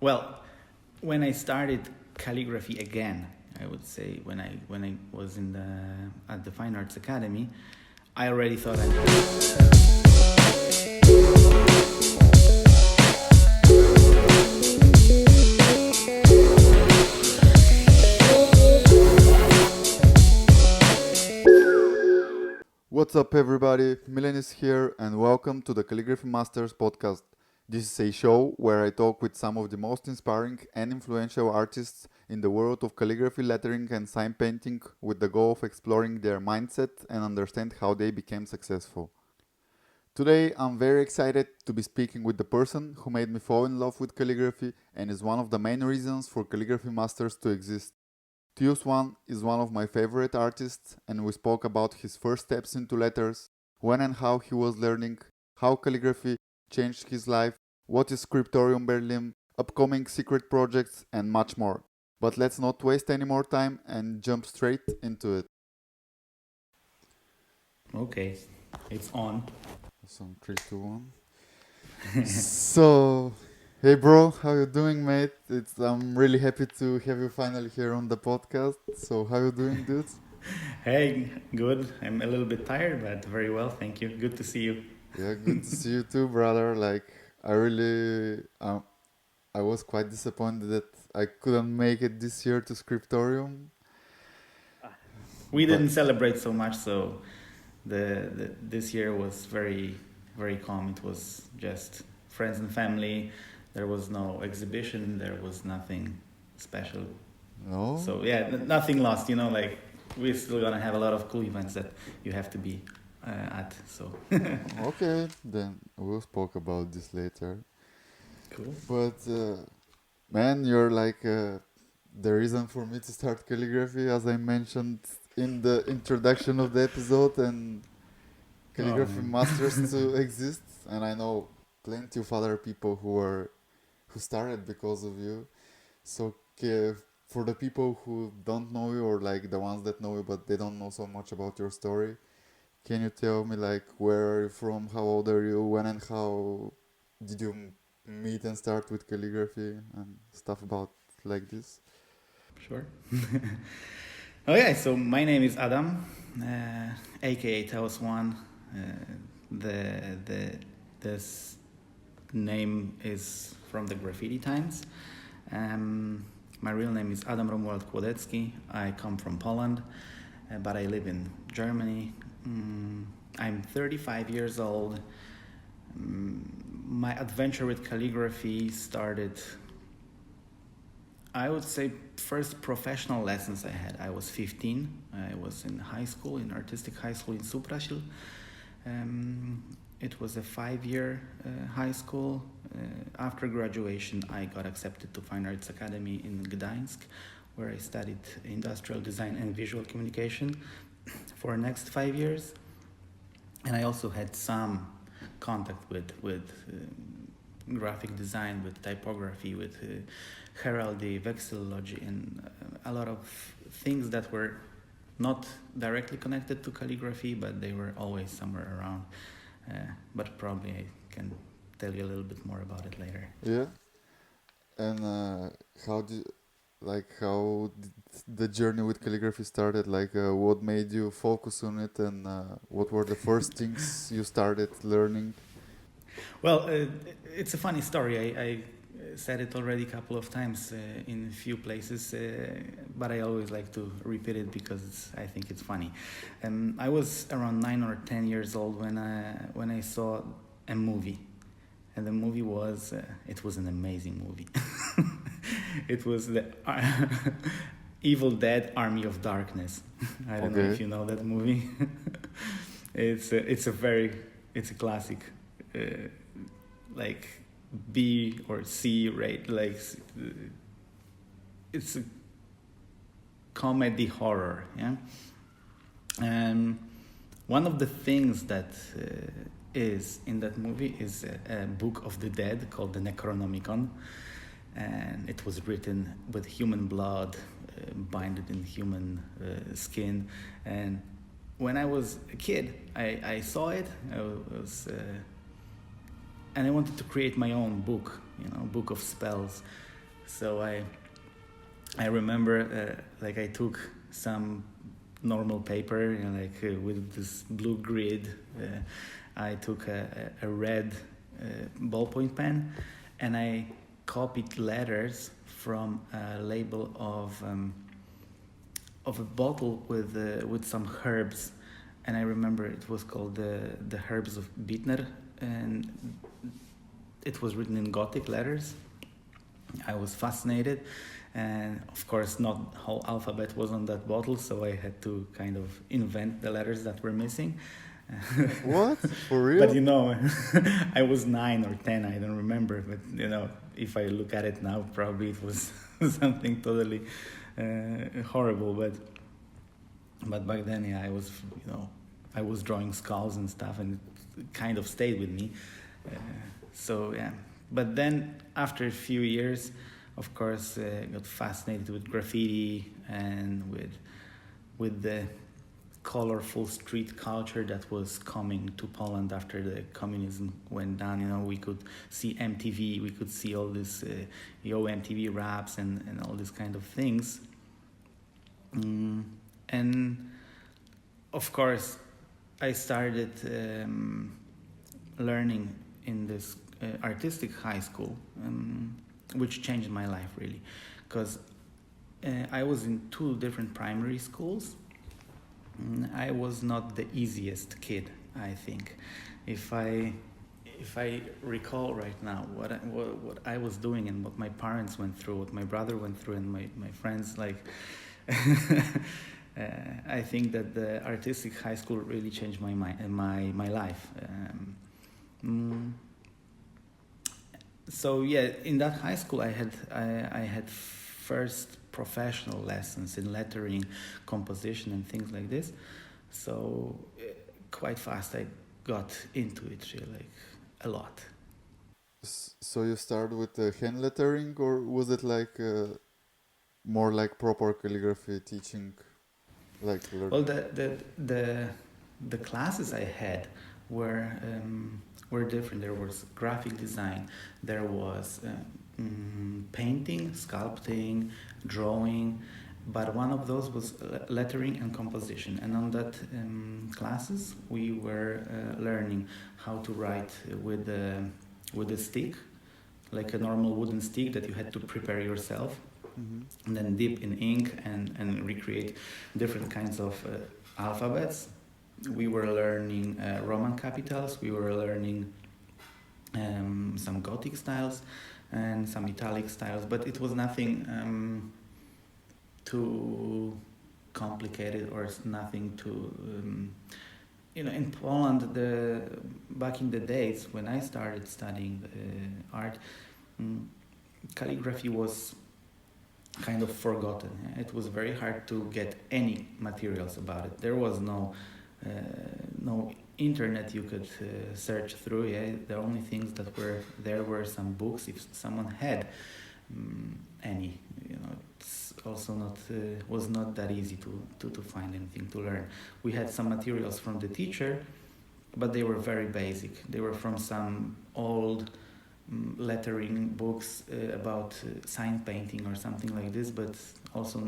Well, when I started calligraphy again, I would say when I was at the Fine Arts Academy, I already thought What's up, everybody? Milan is here, and welcome to the Calligraphy Masters Podcast. This is a show where I talk with some of the most inspiring and influential artists in the world of calligraphy, lettering, and sign painting with the goal of exploring their mindset and understand how they became successful. Today, I'm very excited to be speaking with the person who made me fall in love with calligraphy and is one of the main reasons for Calligraphy Masters to exist. TheosOne is one of my favorite artists, and we spoke about his first steps into letters, when and how he was learning, how calligraphy changed his life, what is Scriptorium Berlin, upcoming secret projects, and much more. But let's not waste any more time and jump straight into it. okay, it's on. Awesome, 3, 2, 1. So, hey bro, how you doing, mate? I'm really happy to have you finally here on the podcast. So, how you doing, dude? Hey, good. I'm a little bit tired, but very well, thank you. Good to see you. Yeah, good to see you too, brother. I was quite disappointed that I couldn't make it this year to Scriptorium. We didn't celebrate so much, so this year was very, very calm. It was just friends and family. There was no exhibition. There was nothing special. No? So yeah, nothing lost. Like we're still gonna have a lot of cool events that you have to be at. So Okay, then we'll spoke about this later. cool. But man, you're the reason for me to start calligraphy, as I mentioned in the introduction of the episode, and Calligraphy Masters to exist. And I know plenty of other people who started because of you. So for the people who don't know you, or like the ones that know you but they don't know so much about your story, can you tell me where are you from, how old are you, when and how did you meet and start with calligraphy and stuff about like this? Sure. Okay, so my name is Adam, aka TheosOne. This name is from the graffiti times. My real name is Adam Romuald Kłodecki. I come from Poland, but I live in Germany. I'm 35 years old. My adventure with calligraphy started, I would say, first professional lessons I had. I was 15. I was in high school, in artistic high school in Suprasil. It was a 5-year high school. After graduation, I got accepted to Fine Arts Academy in Gdańsk, where I studied industrial design and visual communication for the next 5 years. And I also had some contact with graphic design, with typography, with heraldry, vexillology, and a lot of things that were not directly connected to calligraphy, but they were always somewhere around. But probably I can tell you a little bit more about it later. Yeah. And how did the journey with calligraphy started? What made you focus on it, and what were the first things you started learning? Well, it's a funny story. I said it already a couple of times in a few places, but I always like to repeat it because I think it's funny. I was around 9 or 10 years old when I saw a movie, and the movie was it was an amazing movie. It was the Evil Dead: Army of Darkness. I don't know if you know that movie. It's a classic. Like B or C rate, it's a comedy horror, yeah. And one of the things that is in that movie is a book of the dead called the Necronomicon, and it was written with human blood, binded in human skin. And when I was a kid, I saw it. And I wanted to create my own book, book of spells. So I remember like I took some normal paper, with this blue grid. I took a red ballpoint pen, and I copied letters from a label of a bottle with some herbs, and I remember it was called the herbs of Bittner, and it was written in Gothic letters. I was fascinated, and of course not whole alphabet was on that bottle, so I had to kind of invent the letters that were missing. What? For real? But I was 9 or 10, I don't remember, but if I look at it now, probably it was something totally horrible, but back then, I was I was drawing skulls and stuff, and it kind of stayed with me. So yeah, but then after a few years, of course, got fascinated with graffiti and with the colorful street culture that was coming to Poland after the communism went down. We could see MTV, we could see all this Yo MTV raps and all these kind of things. And of course, I started learning in this artistic high school, which changed my life really, because I was in 2 different primary schools. I was not the easiest kid, I think. If I recall right now what I was doing and what my parents went through, what my brother went through, and my friends, I think that the artistic high school really changed my life. So yeah, in that high school, I had first professional lessons in lettering, composition, and things like this. So quite fast I got into it, really, a lot. So you started with hand lettering, or was it more like proper calligraphy teaching, Well, the classes I had were different. There was graphic design, there was painting, sculpting, drawing, but one of those was lettering and composition. And on that classes, we were learning how to write with a stick, like a normal wooden stick that you had to prepare yourself. Mm-hmm. And then dip in ink and recreate different kinds of alphabets. We were learning Roman capitals, we were learning some Gothic styles and some Italic styles, but it was nothing too complicated or nothing too... in Poland, back in the days when I started studying art, calligraphy was kind of forgotten. It was very hard to get any materials about it. There was no internet you could search through. The only things that were there were some books, if someone had any. It's also was not that easy to find anything to learn. We had some materials from the teacher, but they were very basic. They were from some old lettering books about sign painting or something like this, but also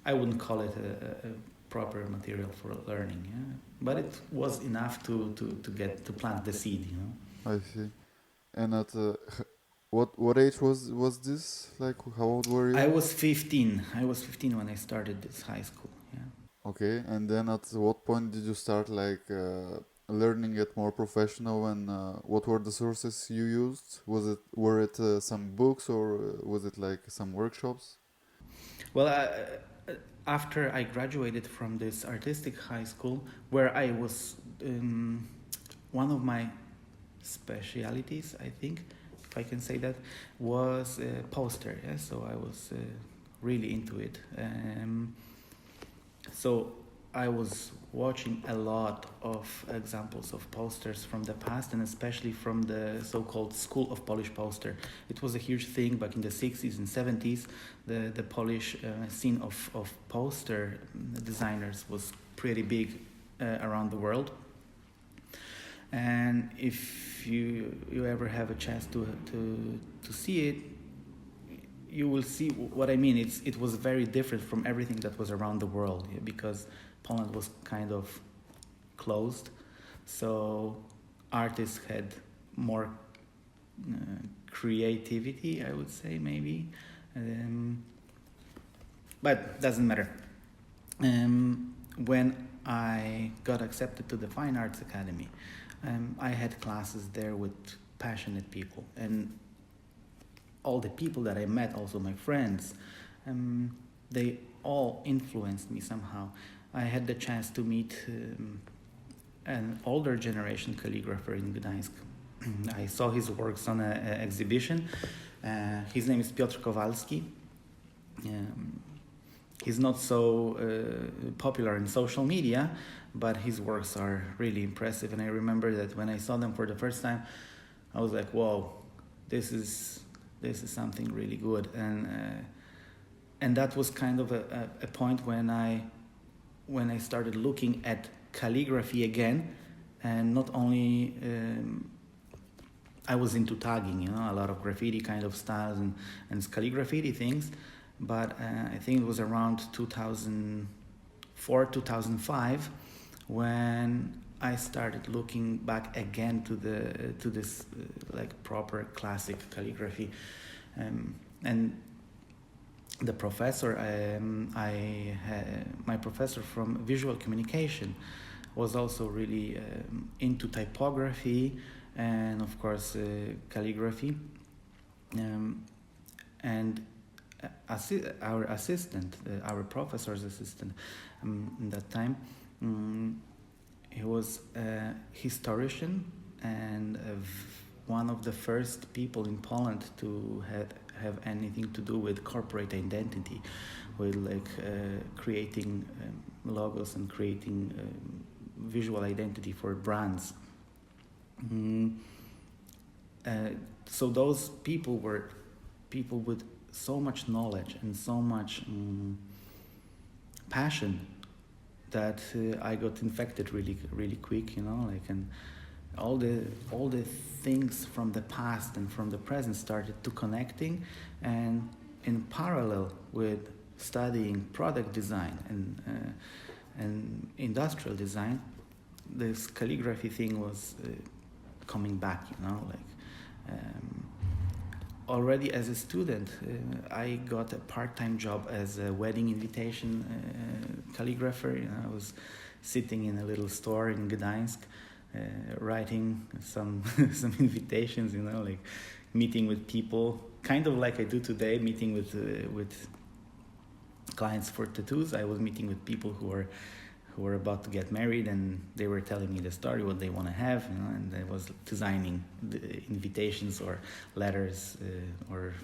I wouldn't call it a proper material for learning. But it was enough to plant the seed. I see. And at what age was this? How old were you? I was 15 when I started this high school. Okay, and then at what point did you start learning it more professional, and what were the sources you used? Were it some books, or was it some workshops? Well, after I graduated from this artistic high school, where I was one of my specialities, I think, if I can say that, was poster. So I was really into it. So I was watching a lot of examples of posters from the past, and especially from the so-called School of Polish Poster. It was a huge thing back in the 60s and 70s. The Polish scene of poster designers was pretty big around the world. And if you ever have a chance to see it, you will see what I mean. It was very different from everything that was around the world, because Poland was kind of closed, so artists had more creativity, I would say, maybe, but doesn't matter. When I got accepted to the Fine Arts Academy, I had classes there with passionate people, and all the people that I met, also my friends, they all influenced me somehow. I had the chance to meet an older generation calligrapher in Gdańsk. I saw his works on an exhibition. His name is Piotr Kowalski. He's not so popular in social media, but his works are really impressive. And I remember that when I saw them for the first time, I was like, "Whoa, this is something really good." And that was kind of a point when I started looking at calligraphy again, and not only I was into tagging, a lot of graffiti kind of styles and calligraphy things, but I think it was around 2004, 2005 when I started looking back again to this like proper classic calligraphy, and the professor my professor from visual communication was also really into typography and of course calligraphy, and our assistant, our professor's assistant in that time, he was a historian and one of the first people in Poland to have anything to do with corporate identity, with like creating logos and creating visual identity for brands. So those people were people with so much knowledge and so much passion that I got infected really quick, and all the things from the past and from the present started to connecting, and in parallel with studying product design and industrial design, this calligraphy thing was coming back, already as a student, I got a part-time job as a wedding invitation calligrapher. I was sitting in a little store in Gdańsk, writing some invitations, like meeting with people, kind of like I do today, meeting with clients for tattoos. I was meeting with people who were about to get married, and they were telling me the story, what they want to have, and I was designing the invitations or letters or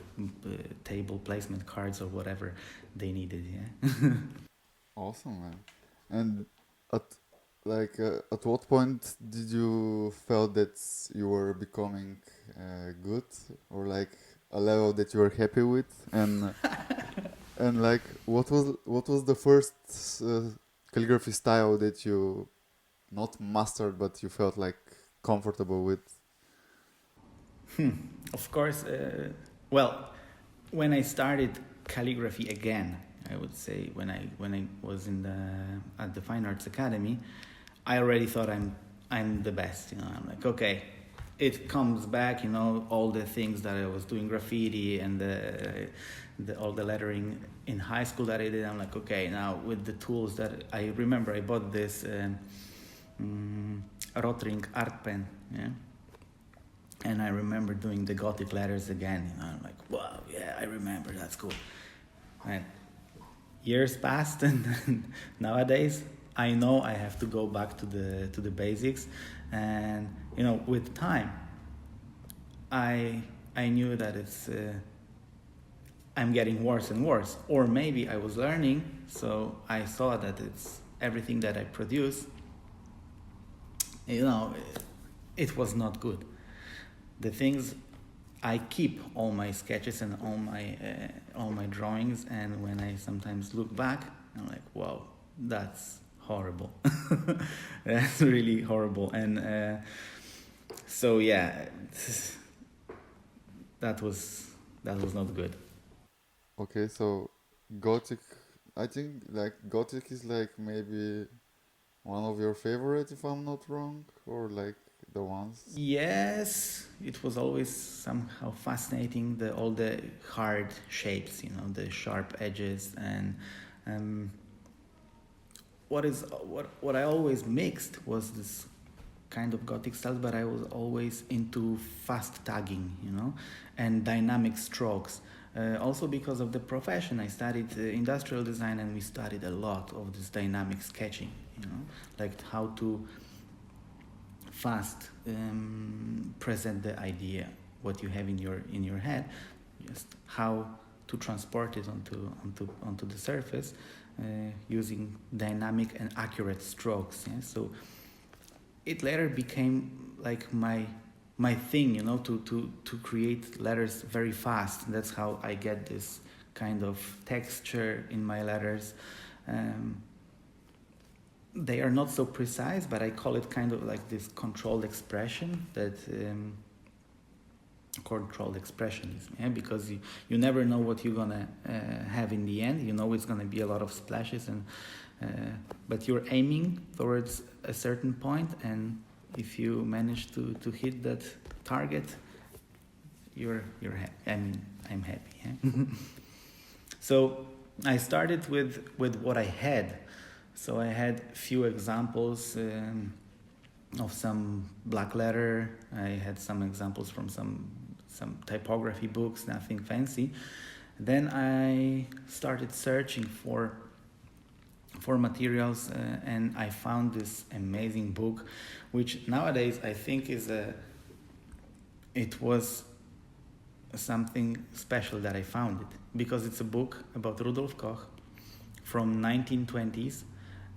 table placement cards or whatever they needed. Yeah. Awesome, man. And at what point did you felt that you were becoming good, or like a level that you were happy with, and and like what was the first calligraphy style that you not mastered but you felt like comfortable with? Of course, well, when I started calligraphy again, I would say when I was at the Fine Arts Academy, I already thought I'm the best. I'm like, okay, it comes back. All the things that I was doing, graffiti and all the lettering in high school that I did. I'm like, okay, now with the tools that I remember, I bought this Rotring art pen. Yeah. And I remember doing the Gothic letters again. I'm like, wow, yeah, I remember. That's cool. And years passed, and nowadays I know I have to go back to the basics. And with time, I knew that it's I'm getting worse and worse. Or maybe I was learning, so I saw that it's everything that I produce. It was not good. The things I keep all my sketches and all my drawings, and when I sometimes look back, I'm like, wow, that's horrible. That's really horrible. And so yeah, that was not good. Okay, so Gothic, I think like Gothic is like maybe one of your favorite, if I'm not wrong, or like the ones. Yes, it was always somehow fascinating, the all the hard shapes, the sharp edges, and um, what I always mixed was this kind of Gothic style, but I was always into fast tagging, and dynamic strokes. Also because of the profession, I studied industrial design, and we studied a lot of this dynamic sketching, like how to fast present the idea, what you have in your head, just how to transport it onto the surface, using dynamic and accurate strokes. Yeah? So it later became like my thing, to create letters very fast. That's how I get this kind of texture in my letters. Um, they are not so precise, but I call it kind of like this controlled expression, that controlled expressionism, yeah? Because you never know what you're gonna have in the end. It's gonna be a lot of splashes, and but you're aiming towards a certain point, and if you manage to hit that target, you're happy. I mean, I'm happy. Yeah? So I started with what I had. So I had few examples of some black letter. I had some examples from some typography books, nothing fancy. Then I started searching for materials, and I found this amazing book, which nowadays I think it was something special that I found it, because it's a book about Rudolf Koch from 1920s,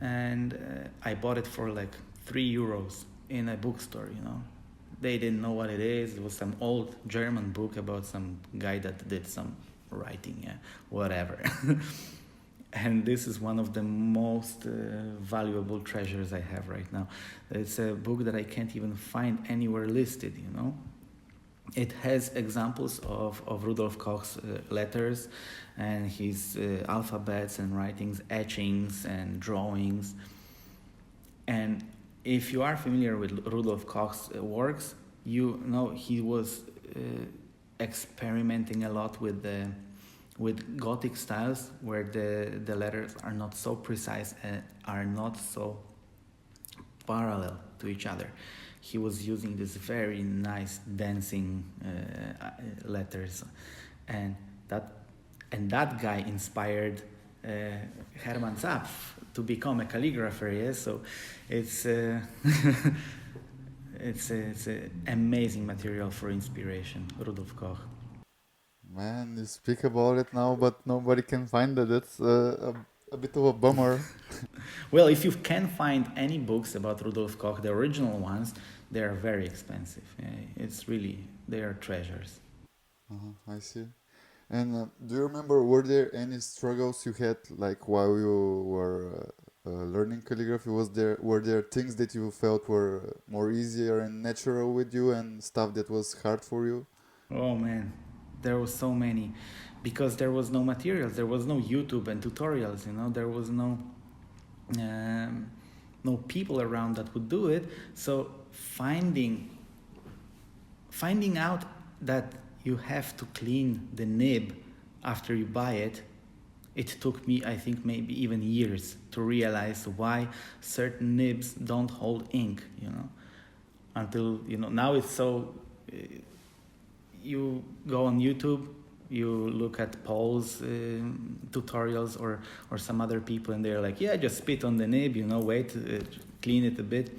and I bought it for like €3 in a bookstore. They didn't know what it is. It was some old German book about some guy that did some writing, yeah, whatever. And this is one of the most valuable treasures I have right now. It's a book that I can't even find anywhere listed. It has examples of Rudolf Koch's letters and his alphabets and writings, etchings and drawings. And if you are familiar with Rudolf Koch's works, you know he was experimenting a lot with Gothic styles, where the letters are not so precise and are not so parallel to each other. He was using this very nice dancing letters, and that guy inspired Hermann Zapf to become a calligrapher. Yes, so it's it's amazing material for inspiration, Rudolf Koch. Man, you speak about it now, but nobody can find it. That's a bit of a bummer. Well, if you can find any books about Rudolf Koch, the original ones, they are very expensive. It's really, they are treasures. I see. And do you remember, were there any struggles you had like while you were learning calligraphy? Were there things that you felt were more easier and natural with you, and stuff that was hard for you? Oh man, there was so many, because there was no materials, there was no YouTube and tutorials. There was um, no people around that would do it. So finding out that you have to clean the nib after you buy it, it took me, I think, maybe even years to realize why certain nibs don't hold ink, until, now it's so, you go on YouTube, you look at Paul's tutorials, or some other people, and they're like, yeah, just spit on the nib, wait, clean it a bit.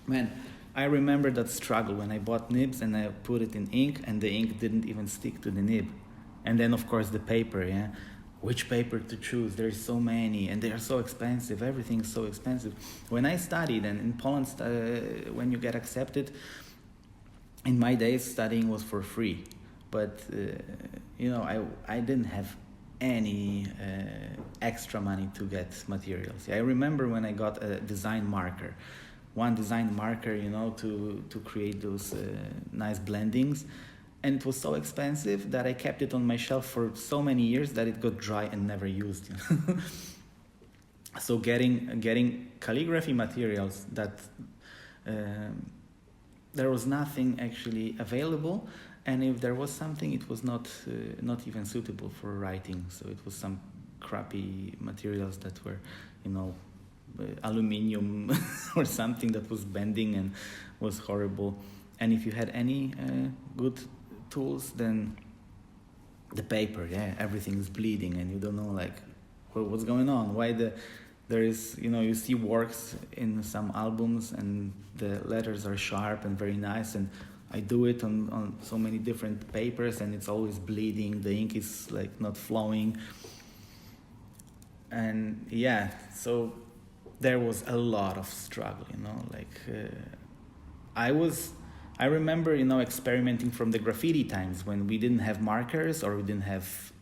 Man, I remember that struggle when I bought nibs and I put it in ink, and the ink didn't even stick to the nib. And then, of course, the paper, yeah? Which paper to choose? There's so many, and they are so expensive. Everything's so expensive. When I studied, and in Poland, when you get accepted, in my days, studying was for free. But, I didn't have any extra money to get materials. I remember when I got a design marker, one design marker, to create those nice blendings. and it was so expensive that I kept it on my shelf for so many years that it got dry and never used. So getting calligraphy materials that there was nothing actually available, and if there was something, it was not even suitable for writing. So it was some crappy materials that were, aluminium or something that was bending and was horrible. And if you had any good tools, then the paper, everything is bleeding, and you don't know what's going on. Why there is, you see works in some albums and the letters are sharp and very nice, and I do it on so many different papers and it's always bleeding, the ink is not flowing. And so there was a lot of struggle, I remember, experimenting from the graffiti times when we didn't have markers or we didn't have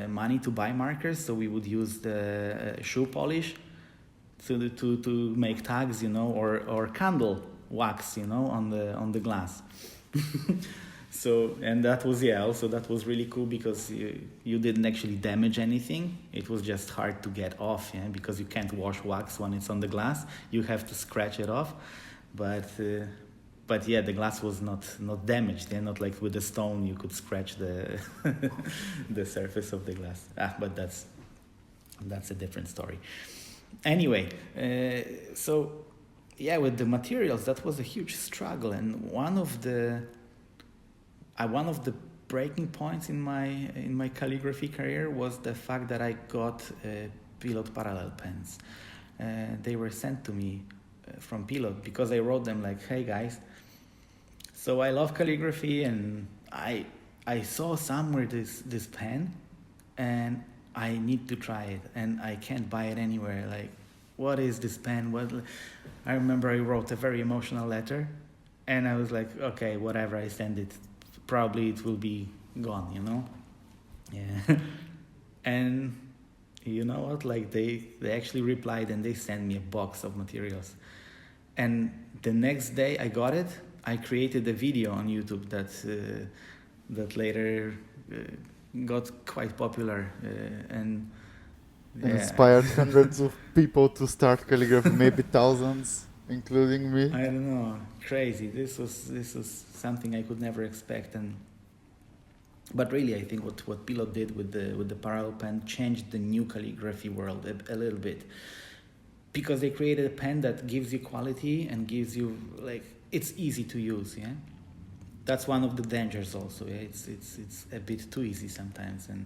money to buy markers, so we would use the shoe polish to make tags, or candle wax, on the glass. So, and that was that was really cool because you didn't actually damage anything. It was just hard to get off, because you can't wash wax when it's on the glass. You have to scratch it off, but the glass was not damaged. Not like with a stone you could scratch the the surface of the glass. But that's a different story. Anyway, with the materials, that was a huge struggle, and one of the breaking points in my calligraphy career was the fact that I got Pilot parallel pens. They were sent to me from Pilot because I wrote them hey guys, so I love calligraphy and I saw somewhere this pen and I need to try it and I can't buy it anywhere. What is this pen? I remember I wrote a very emotional letter and I was okay, whatever, I send it. Probably it will be gone, Yeah. And you know what? They actually replied and they sent me a box of materials. And the next day I got it. I created a video on YouTube that later got quite popular and inspired hundreds of people to start calligraphy, maybe thousands, including me. I don't know, crazy. This was something I could never expect, but really I think what Pilot did with the parallel pen changed the new calligraphy world a little bit, because they created a pen that gives you quality and gives you it's easy to use. That's one of the dangers also. It's a bit too easy sometimes, and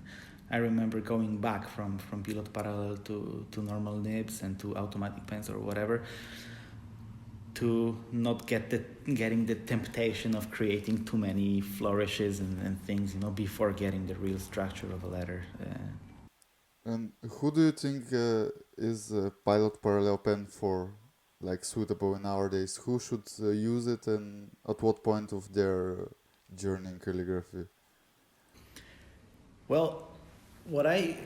I remember going back from Pilot parallel to normal nibs and to automatic pens or whatever, to not getting the temptation of creating too many flourishes and things, before getting the real structure of a letter. And who do you think is a Pilot parallel pen for suitable nowadays? Who should use it and at what point of their journey in calligraphy? Well, what I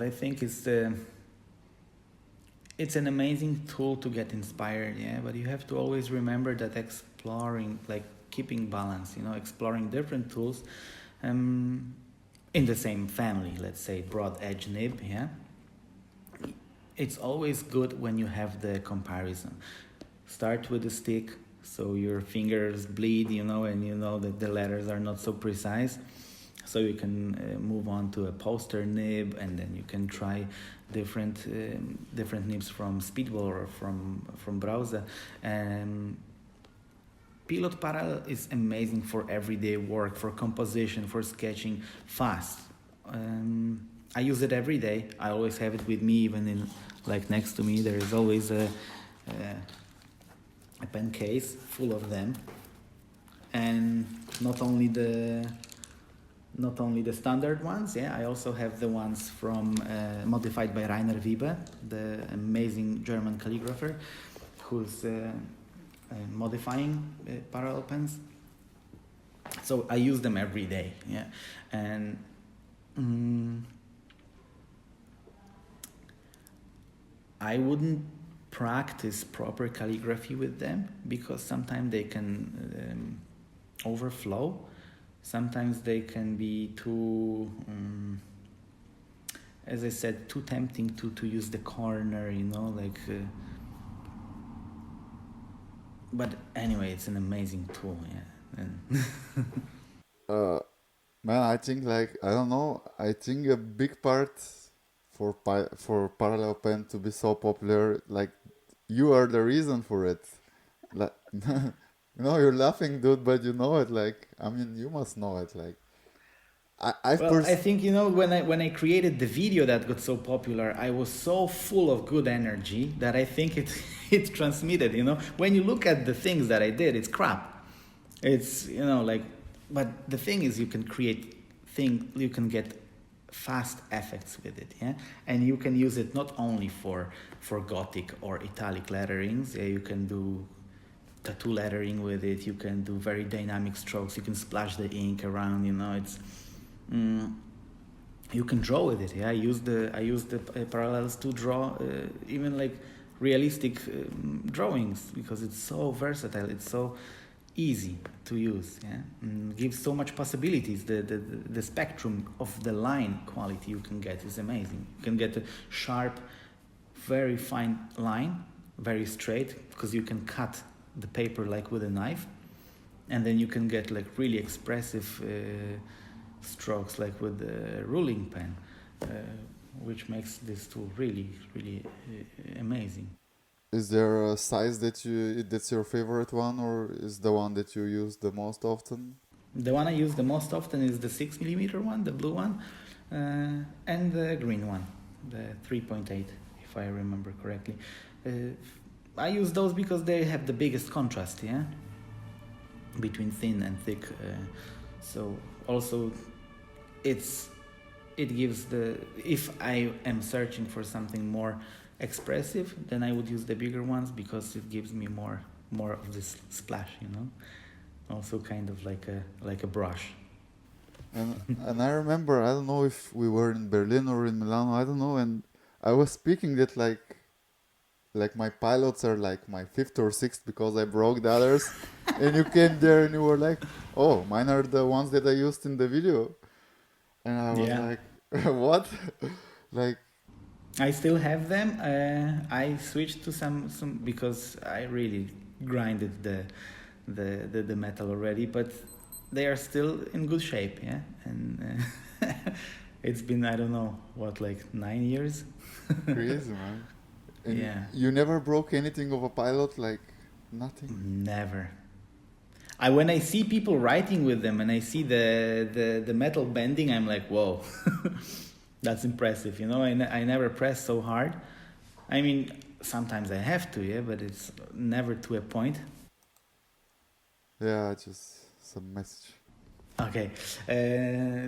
think is it's an amazing tool to get inspired, but you have to always remember that exploring, keeping balance, exploring different tools in the same family, let's say broad edge nib, it's always good when you have the comparison. Start with the stick, so your fingers bleed, and that the letters are not so precise. So you can move on to a poster nib, and then you can try different nibs from Speedball or from Browser. Pilot Parallel is amazing for everyday work, for composition, for sketching fast. I use it every day. I always have it with me, even in next to me. There is always a pen case full of them, and not only the standard ones. I also have the ones from modified by Rainer Wiebe, the amazing German calligrapher, who's modifying parallel pens. So I use them every day. And I wouldn't practice proper calligraphy with them because sometimes they can overflow. Sometimes they can be too, as I said, too tempting to use the corner, like. But anyway, it's an amazing tool, yeah. And Uh, Man, I think like I don't know. I think a big part for parallel pen to be so popular, like you are the reason for it. Like, you're laughing, dude, but you know it. Like, I mean, you must know it. Like, I've well, I pers. think when I created the video that got so popular, I was so full of good energy that I think it it transmitted. When you look at the things that I did, it's crap. It's like, but the thing is, you can get fast effects with it, yeah, and you can use it not only for Gothic or italic letterings. Yeah, you can do tattoo lettering with it. You can do very dynamic strokes. You can splash the ink around. It's you can draw with it. Yeah, I use the parallels to draw even like realistic drawings because it's so versatile. It's so easy to use. Yeah, gives so much possibilities. The spectrum of the line quality you can get is amazing. You can get a sharp, very fine line, very straight, because you can cut the paper like with a knife, and then you can get like really expressive strokes like with the ruling pen, which makes this tool really, really amazing. Is there a size that's your favorite one, or is the one that you use the most often? The one I use the most often is the 6 mm one, the blue one, and the green one, the 3.8, if I remember correctly. I use those because they have the biggest contrast, yeah, between thin and thick. So also, it gives if I am searching for something more expressive, then I would use the bigger ones because it gives me more of this splash, also kind of like a brush. And I remember, I don't know if we were in Berlin or in Milano, I don't know, and I was speaking that like my pilots are like my fifth or sixth because I broke the others, and you came there and you were like, oh, mine are the ones that I used in the video, and I was Yeah, like, what? Like, I still have them. I switched to some because I really grinded the metal already, but they are still in good shape. Yeah, and it's been, I don't know what, like 9 years. crazy, man. And Yeah, you never broke anything of a pilot, like nothing. never. When I see people writing with them and I see the metal bending, I'm like, whoa, that's impressive. I never press so hard. I mean, sometimes I have to, yeah, but it's never to a point. Yeah, just some message. Okay,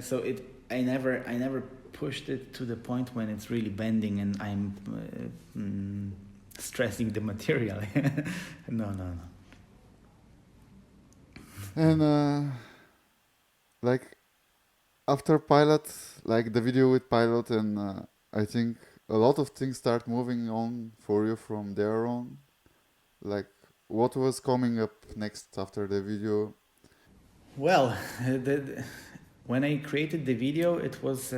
so I never pushed it to the point when it's really bending and I'm stressing the material. No. And like after pilot, like the video with pilot, and I think a lot of things start moving on for you from there on. Like, what was coming up next after the video? Well, when I created the video, it was.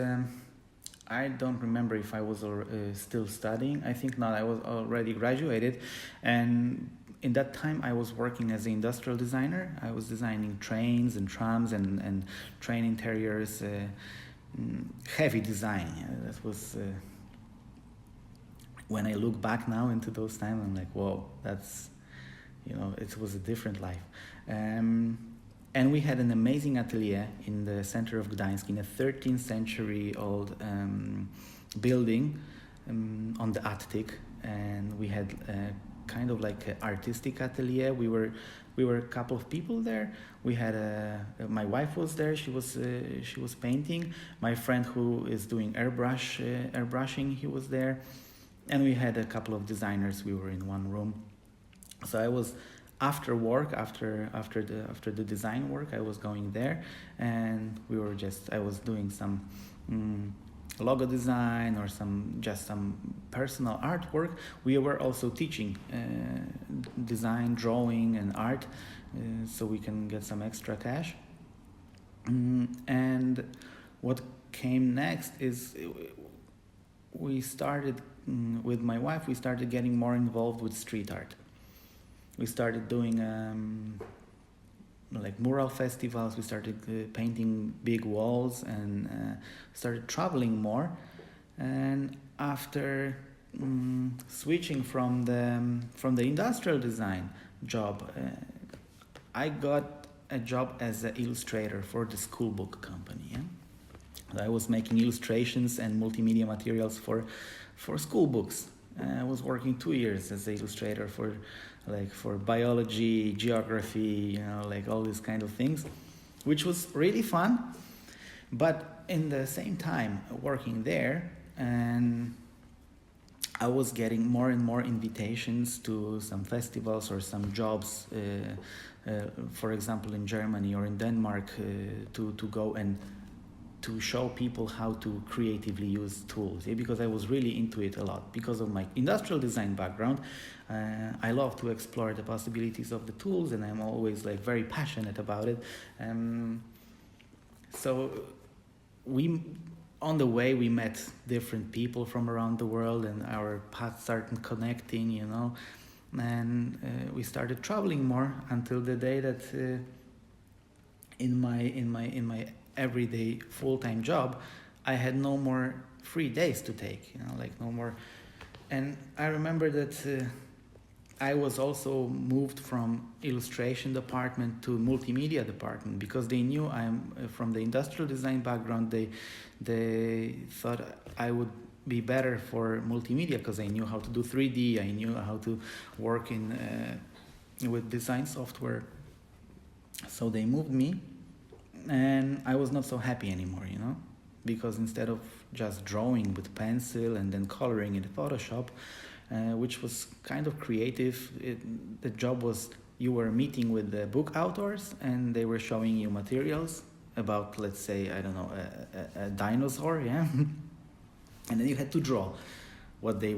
I don't remember if I was still studying. I think not. I was already graduated, and in that time I was working as an industrial designer. I was designing trains and trams and train interiors, heavy design. Yeah, that was. When I look back now into those times, I'm like, whoa, that's, it was a different life. And we had an amazing atelier in the center of Gdańsk, in a 13th century old building on the attic. And we had kind of like an artistic atelier. We were a couple of people there. We had my wife was there. She was painting. My friend who is doing airbrushing, he was there. And we had a couple of designers. We were in one room. So I was after work, after the design work, I was going there, and I was doing some logo design or some personal artwork, we were also teaching design, drawing, and art, so we can get some extra cash. And what came next is we started with my wife. We started getting more involved with street art. We started doing like mural festivals. We started painting big walls and started traveling more. And after switching from the industrial design job, I got a job as an illustrator for the school book company. Yeah? I was making illustrations and multimedia materials for school books. I was working 2 years as an illustrator for biology, geography, like all these kind of things, which was really fun. But in the same time working there, and I was getting more and more invitations to some festivals or some jobs, for example in Germany or in Denmark, to go and to show people how to creatively use tools, because I was really into it a lot. Because of my industrial design background, I love to explore the possibilities of the tools, and I'm always like very passionate about it. So on the way we met different people from around the world, and our paths started connecting, and we started traveling more until the day that in my everyday full-time job, I had no more free days to take, like no more. And I remember that I was also moved from illustration department to multimedia department, because they knew I'm from the industrial design background. They thought I would be better for multimedia because I knew how to do 3D. I knew how to work with design software. So they moved me. And I was not so happy anymore, because instead of just drawing with pencil and then coloring in Photoshop, which was kind of creative, the job was you were meeting with the book authors and they were showing you materials about, let's say, I don't know, a dinosaur, yeah, and then you had to draw what they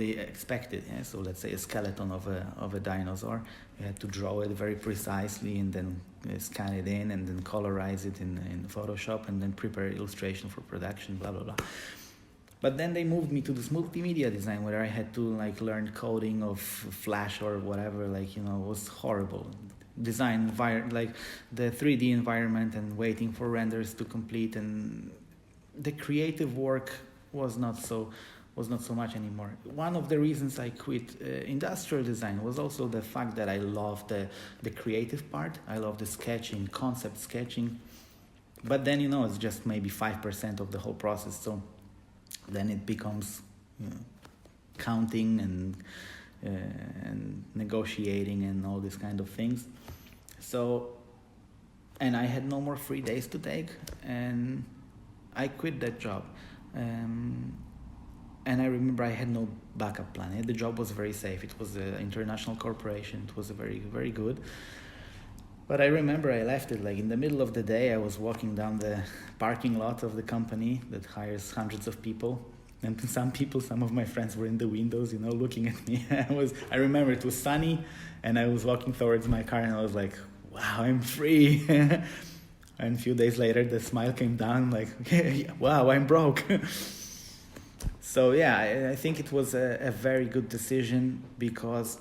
expected. Yeah? So let's say a skeleton of a dinosaur. You had to draw it very precisely and then scan it in and then colorize it in Photoshop and then prepare illustration for production, blah, blah, blah. But then they moved me to this multimedia design where I had to learn coding of Flash or whatever, it was horrible. Design the 3D environment and waiting for renders to complete, and the creative work was not so much anymore. One of the reasons I quit industrial design was also the fact that I love the creative part. I love the sketching, concept sketching. But then, it's just maybe 5% of the whole process. So then it becomes counting and negotiating and all these kind of things. So, and I had no more free days to take, and I quit that job. And I remember I had no backup plan. The job was very safe. It was an international corporation. It was very, very good. But I remember I left it in the middle of the day. I was walking down the parking lot of the company that hires hundreds of people. And some of my friends were in the windows, looking at me. I remember it was sunny, and I was walking towards my car, and I was like, wow, I'm free. And a few days later, the smile came down, wow, I'm broke. So yeah, I think it was a very good decision, because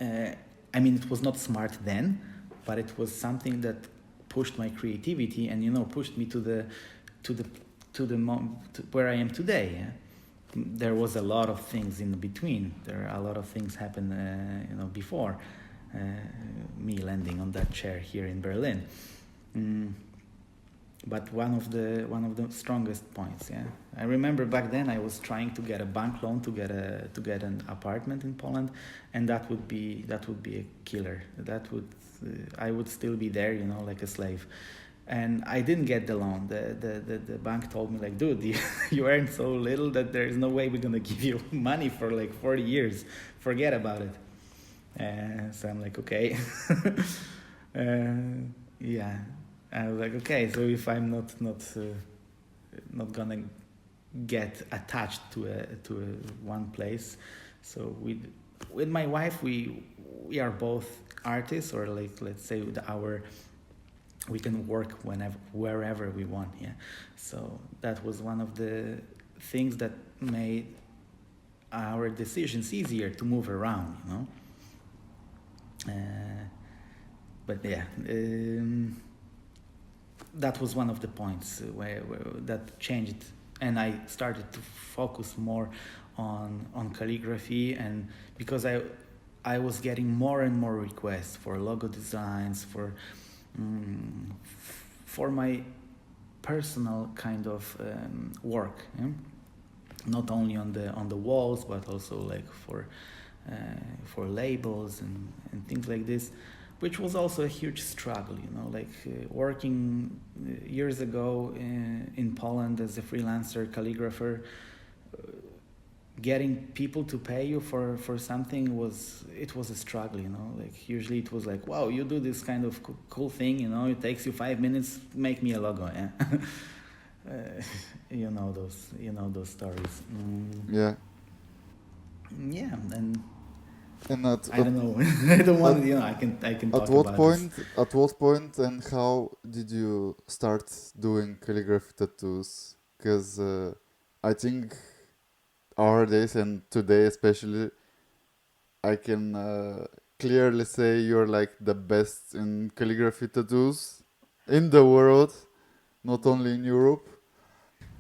it was not smart then, but it was something that pushed my creativity and pushed me to where I am today. Yeah? There was a lot of things in between. There are a lot of things happened before me landing on that chair here in Berlin. But one of the strongest points, yeah. I remember back then I was trying to get a bank loan to get an apartment in Poland, and that would be a killer. I would still be there, like a slave. And I didn't get the loan. The bank told me, dude, you earn so little that there is no way we're gonna give you money for 40 years. Forget about it. So I'm okay. Yeah. I was okay, so if I'm not not gonna get attached to one place. So with my wife, we are both artists, or like, let's say we can work wherever we want. Yeah. So that was one of the things that made our decisions easier to move around, but yeah, that was one of the points where that changed, and I started to focus more on calligraphy, and because I was getting more and more requests for logo designs, for my personal kind of work, yeah? Not only on the walls, but also like for labels and things like this, which was also a huge struggle, like working years ago in Poland as a freelancer calligrapher. Getting people to pay you for something was a struggle, like usually it was like, wow, you do this kind of cool thing, it takes you 5 minutes, make me a logo, yeah. Those stories. Yeah. Yeah, and I don't know. I don't want to, I can talk at what about point this. at what point and how did you start doing calligraphy tattoos? Because I think our days and today especially, I can clearly say you're like the best in calligraphy tattoos in the world, not only in Europe.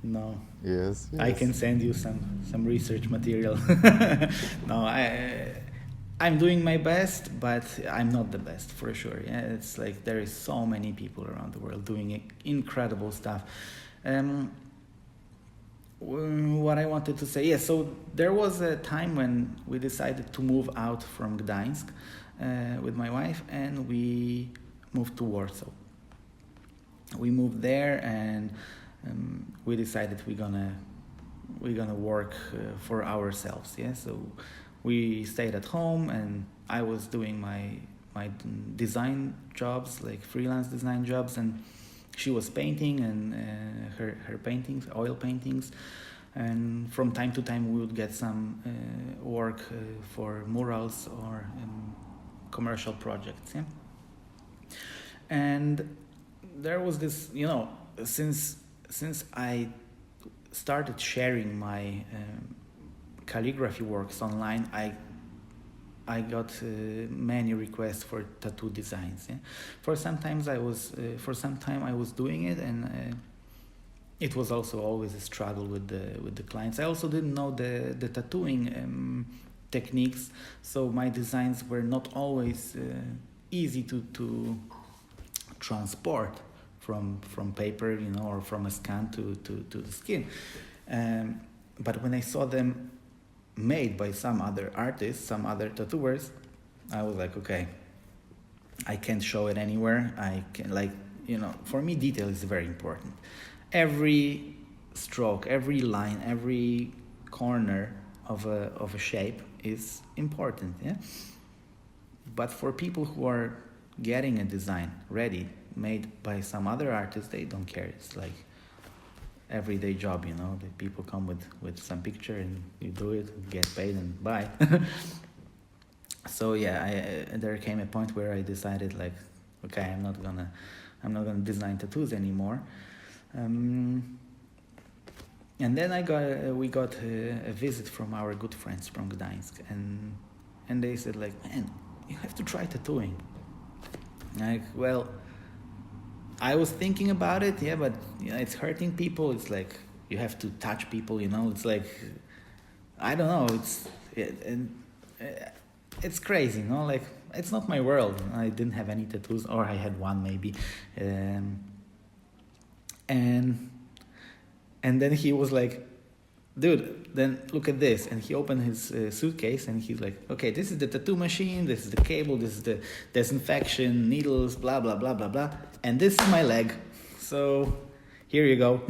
No, Yes, I yes. can send you some research material. No, I'm doing my best, but I'm not the best for sure. Yeah, it's like there is so many people around the world doing incredible stuff. What I wanted to say, so there was a time when we decided to move out from Gdańsk with my wife, and we moved to Warsaw. We moved there, and we decided we're gonna work for ourselves. Yeah, so we stayed at home, and I was doing my design jobs, like freelance design jobs, and she was painting, and her paintings, oil paintings, and from time to time we would get some work for murals or commercial projects. Yeah, and there was this, since I started sharing my calligraphy works online, I got many requests for tattoo designs. Yeah? For some time I was doing it, and it was also always a struggle with the clients. I also didn't know the tattooing techniques, so my designs were not always easy to transport from paper, or from a scan to the skin. But when I saw them made by some other artists, some other tattooers, I was like, okay, I can't show it anywhere. I can, for me, detail is very important. Every stroke, every line, every corner of a shape is important, yeah? But for people who are getting a design ready, made by some other artist, they don't care. It's like everyday job, the people come with some picture, and you do it, get paid, and bye. So yeah, there came a point where I decided, like, okay, I'm not gonna design tattoos anymore. And then we got a visit from our good friends from Gdańsk, and they said, like, man, you have to try tattooing. Like, well, I was thinking about it, yeah, but it's hurting people. It's like you have to touch people, It's like, I don't know. It's crazy, Like, it's not my world. I didn't have any tattoos, or I had one maybe, and then he was like, dude, then look at this. And he opened his suitcase, and he's like, okay, this is the tattoo machine, this is the cable, this is the disinfection, needles, blah, blah, blah, blah, blah. And this is my leg. So here you go.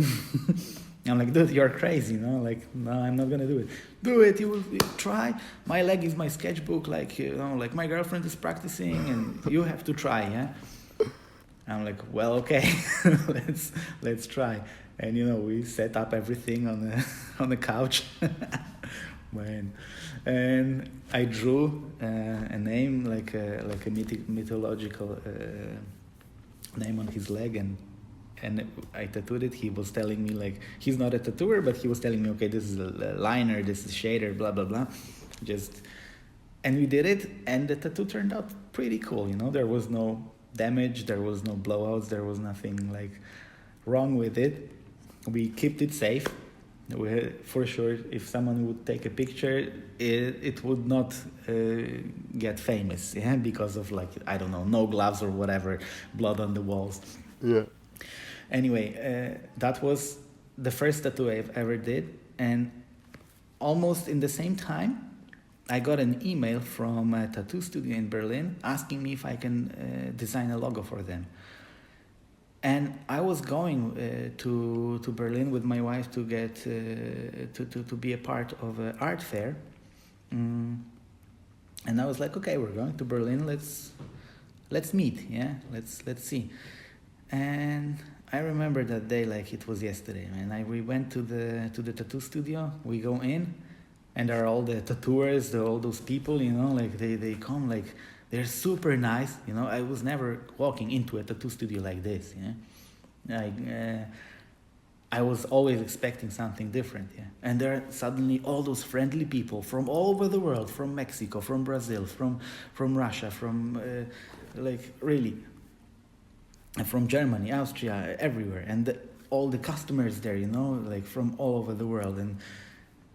I'm like, dude, you're crazy, Like, no, I'm not going to do it. Do it, you will try. My leg is my sketchbook, like, like my girlfriend is practicing, and you have to try, yeah? I'm like, well, okay, let's try. And we set up everything on the on the couch, man. And I drew a name like a mythological name on his leg, and I tattooed it. He was telling me, like, he's not a tattooer, but he was telling me, okay, this is a liner, this is shader, blah blah blah. And we did it, and the tattoo turned out pretty cool. There was no damage, there was no blowouts, there was nothing like wrong with it. We kept it safe. For sure, if someone would take a picture, it would not get famous, because of, like, I don't know, no gloves or whatever, blood on the walls. Yeah. Anyway, that was the first tattoo I've ever did, and almost in the same time, I got an email from a tattoo studio in Berlin asking me if I can design a logo for them. And I was going to Berlin with my wife to get to be a part of an art fair, and I was like, okay, we're going to Berlin. Let's meet. Yeah, let's see. And I remember that day like it was yesterday, man. We went to the tattoo studio. We go in, and there are all the tattooers, all those people, like they come, like, they're super nice, I was never walking into a tattoo studio like this, I was always expecting something different, And there are suddenly all those friendly people from all over the world, from Mexico, from Brazil, from Russia, from really, from Germany, Austria, everywhere, and all the customers there, like from all over the world, and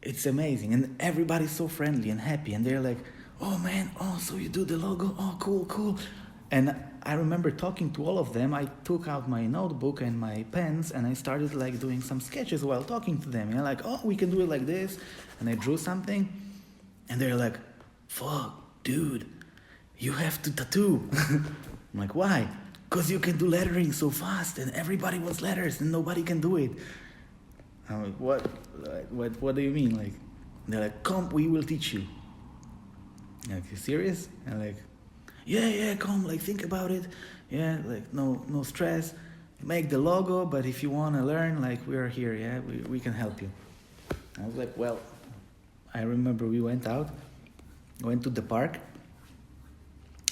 it's amazing, and everybody's so friendly and happy, and they're like, oh man, oh, so you do the logo, oh, cool. And I remember talking to all of them. I took out my notebook and my pens, and I started like doing some sketches while talking to them, like, oh, we can do it like this, and I drew something, and they're like, fuck, dude, you have to tattoo. I'm like, why? Because you can do lettering so fast, and everybody wants letters, and nobody can do it. I'm like, what do you mean? Like, they're like, come, we will teach you. Like, you serious? And like, yeah, come, like, think about it. Yeah, like, no stress. Make the logo, but if you want to learn, like, we are here, yeah? We can help you. I was like, well, I remember we went to the park,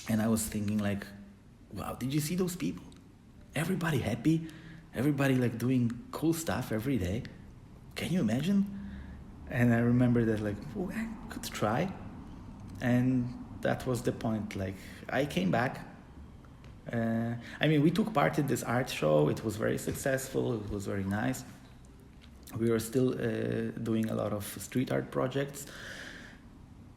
and I was thinking, like, wow, did you see those people? Everybody happy. Everybody, like, doing cool stuff every day. Can you imagine? And I remember that, like, oh, I could try. And that was the point. Like, I came back. We took part in this art show. It was very successful. It was very nice. We were still doing a lot of street art projects.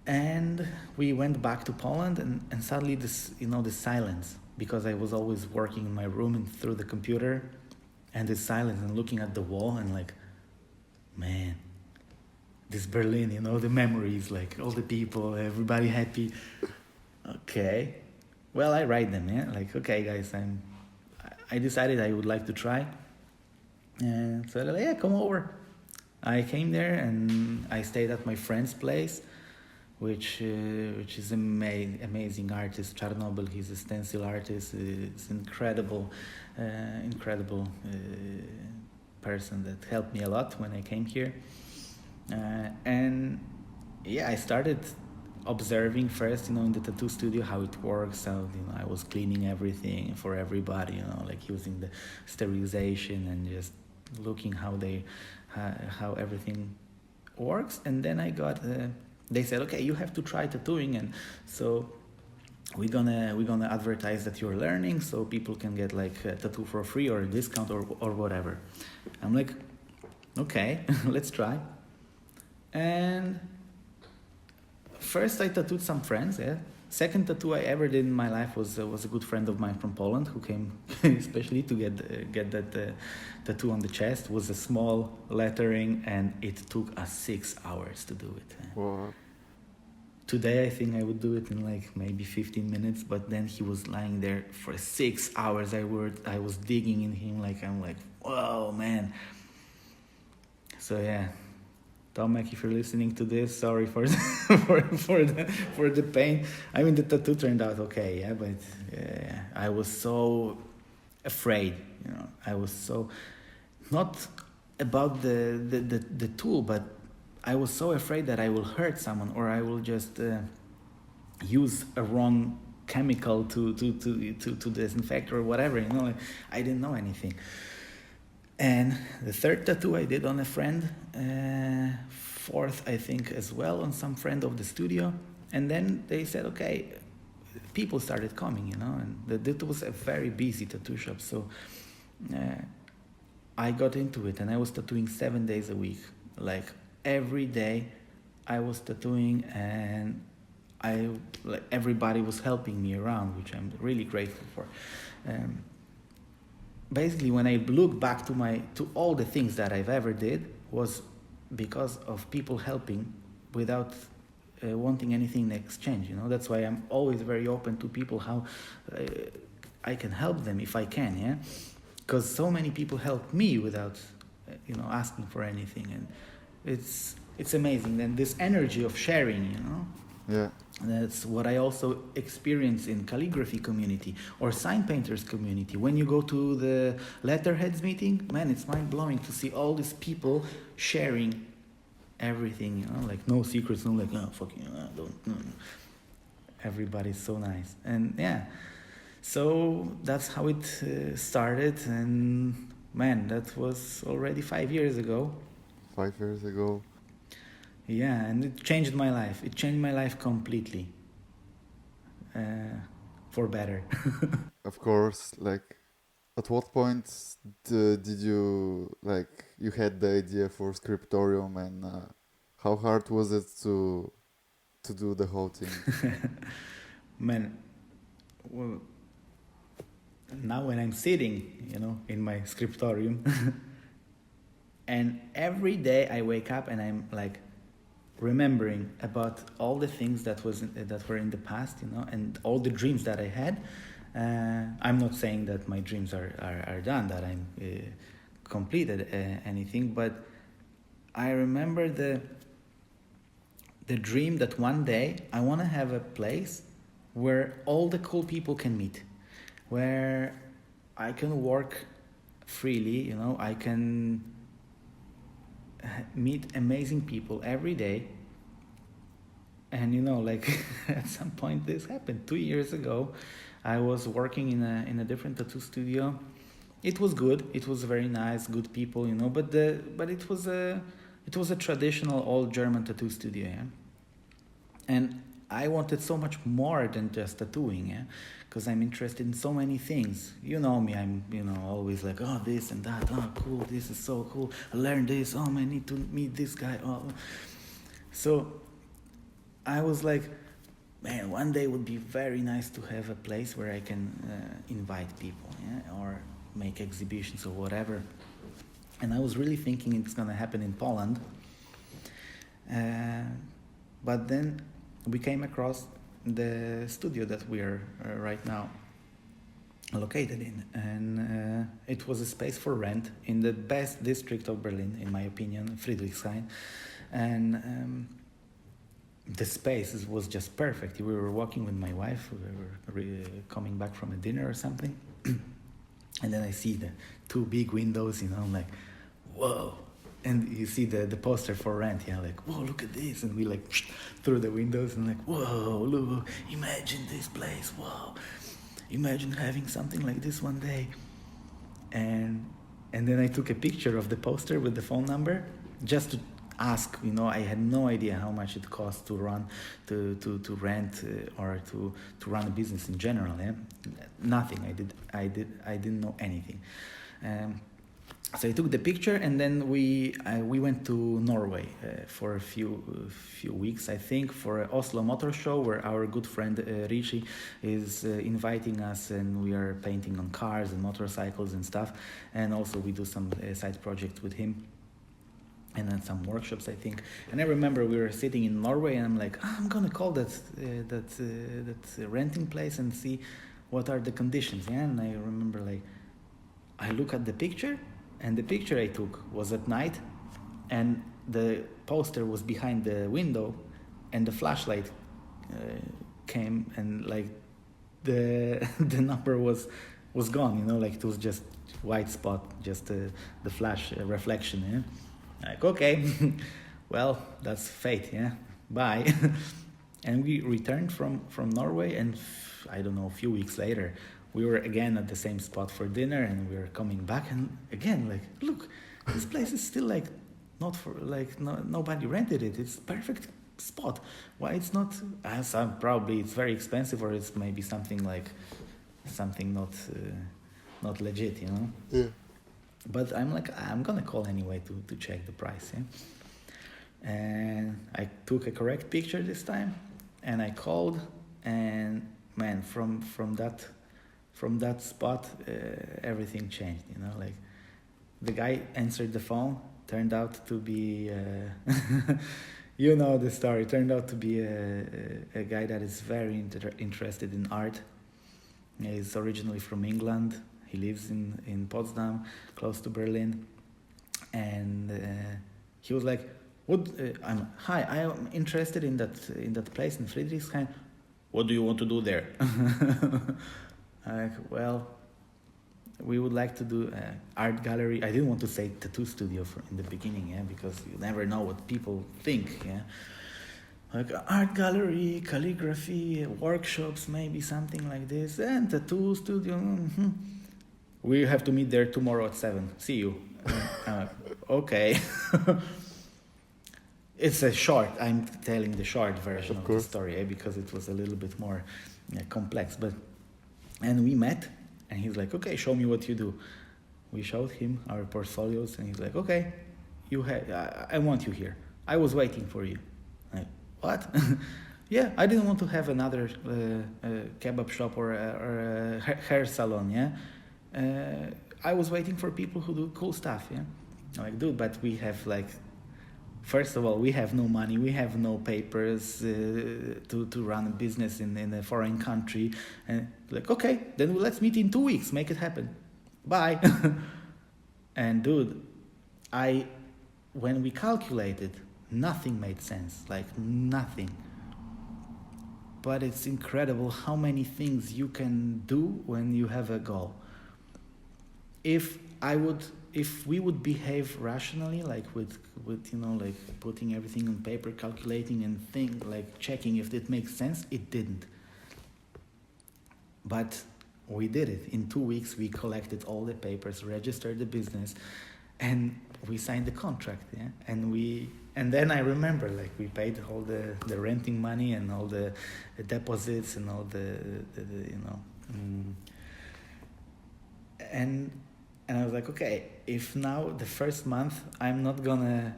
And we went back to Poland, and suddenly this silence, because I was always working in my room and through the computer, and this silence and looking at the wall and like, man, this Berlin, the memories, like all the people, everybody happy. Okay, well, I write them, like, okay, guys, I decided I would like to try, and so they're like, yeah, come over. I came there and I stayed at my friend's place, which is amazing artist, Chernobyl. He's a stencil artist. It's incredible person that helped me a lot when I came here. And yeah, I started observing first, in the tattoo studio, how it works. How I was cleaning everything for everybody, like using the sterilization and just looking how everything works. And then I got. They said, okay, you have to try tattooing, and so we're gonna advertise that you're learning, so people can get like a tattoo for free or a discount or whatever. I'm like, okay, let's try. And first I tattooed some friends. Second tattoo I ever did in my life was a good friend of mine from Poland who came especially to get that tattoo on the chest. It was a small lettering, and it took us 6 hours to do it. Wow. Today I think I would do it in like maybe 15 minutes, but then he was lying there for 6 hours. I was digging in him, like, I'm like, whoa, man. So yeah, Tomek, if you're listening to this, sorry for for the pain. The tattoo turned out okay, but I was so afraid. I was so not about the tool, but I was so afraid that I will hurt someone, or I will just use a wrong chemical to disinfect or whatever. Like, I didn't know anything. And the third tattoo I did on a friend, fourth I think as well on some friend of the studio. And then they said, okay, people started coming, and it was a very busy tattoo shop. So I got into it, and I was tattooing 7 days a week. Like every day I was tattooing, and everybody was helping me around, which I'm really grateful for. Basically, when I look back to all the things that I've ever did, was because of people helping without wanting anything in exchange. That's why I'm always very open to people, how I can help them if I can. Yeah, because so many people help me without asking for anything, and it's amazing. And this energy of sharing, Yeah. that's what I also experience in calligraphy community or sign painters community. When you go to the letterheads meeting, man, it's mind-blowing to see all these people sharing everything, like no secrets, no like, no, fucking, don't, no. Everybody's so nice. And yeah, so that's how it started. And man, that was already 5 years ago. 5 years ago. Yeah, and it changed my life. It changed my life completely. For better. Of course, like, at what point did you, like, you had the idea for Scriptorium, and how hard was it to do the whole thing? Man, well, now when I'm sitting, in my Scriptorium, and every day I wake up and I'm like, remembering about all the things that were in the past, and all the dreams that I had. I'm not saying that my dreams are done, that I'm completed anything, but I remember the dream that one day I want to have a place where all the cool people can meet, where I can work freely, I can meet amazing people every day. And like at some point this happened 2 years ago. I was working in a different tattoo studio. It was good, it was very nice, good people, but it was a traditional old German tattoo studio, yeah. And I wanted so much more than just tattooing, yeah, because I'm interested in so many things. You know me, I'm always like, oh, this and that, oh, cool, this is so cool, I learned this, oh, I need to meet this guy, oh. So I was like, man, one day would be very nice to have a place where I can invite people, yeah, or make exhibitions or whatever. And I was really thinking it's gonna happen in Poland, but then we came across the studio that we are right now located in, and it was a space for rent in the best district of Berlin, in my opinion, Friedrichshain, and the space was just perfect. We were walking with my wife, we were coming back from a dinner or something, and then I see the two big windows, I'm like, whoa. And you see the poster for rent, yeah, like, whoa, look at this. And we like through the windows and like, whoa, look, imagine this place, whoa. Imagine having something like this one day. And then I took a picture of the poster with the phone number just to ask, I had no idea how much it costs to run, to rent or to run a business in general, yeah. Nothing, I didn't know anything. So I took the picture, and then we went to Norway for a few weeks, I think, for an Oslo Motor Show, where our good friend Richie is inviting us, and we are painting on cars and motorcycles and stuff. And also we do some side projects with him, and then some workshops, I think. And I remember we were sitting in Norway, and I'm like, I'm gonna call that renting place and see what are the conditions. Yeah, and I remember like I look at the picture. And the picture I took was at night, and the poster was behind the window, and the flashlight came, and like the number was was gone, like it was just white spot, just the flash reflection. Yeah? Like, okay, well, that's fate, yeah, bye. And we returned from Norway, and I don't know, a few weeks later, we were again at the same spot for dinner, and we were coming back, and again, like, look, this place is still like not for like nobody rented it. It's perfect spot. Why it's not? Probably it's very expensive, or it's maybe something not legit, Yeah. But I'm like, I'm gonna call anyway to check the price. Yeah? And I took a correct picture this time, and I called, and man, from that spot, everything changed. Like the guy answered the phone, turned out to be, you know the story, turned out to be a guy that is very interested in art. He's originally from England. He lives in Potsdam, close to Berlin. And he was like, hi, I am interested in that place in Friedrichshain. What do you want to do there? I'm like, well, we would like to do an art gallery. I didn't want to say tattoo studio in the beginning, yeah, because you never know what people think, yeah. Like art gallery, calligraphy, workshops, maybe something like this, and tattoo studio. Mm-hmm. We have to meet there tomorrow at 7. See you. Okay. It's a short. I'm telling the short version of the story, because it was a little bit more complex. And we met, and he's like, okay, show me what you do. We showed him our portfolios, and he's like, okay, I want you here. I was waiting for you. Like, what? Yeah, I didn't want to have another kebab shop or a hair salon, yeah? I was waiting for people who do cool stuff, yeah? I'm like, dude, but we have first of all, we have no money, we have no papers to run a business in a foreign country. And like, okay, then let's meet in 2 weeks, make it happen. Bye. And dude, when we calculated, nothing made sense, like nothing. But it's incredible how many things you can do when you have a goal. If we would behave rationally, like with like putting everything on paper, calculating and checking if it makes sense, it didn't. But we did it. In 2 weeks, we collected all the papers, registered the business, and we signed the contract. Yeah, and then I remember, we paid all the renting money and all the deposits and all the and I was like, okay, if now the first month I'm not gonna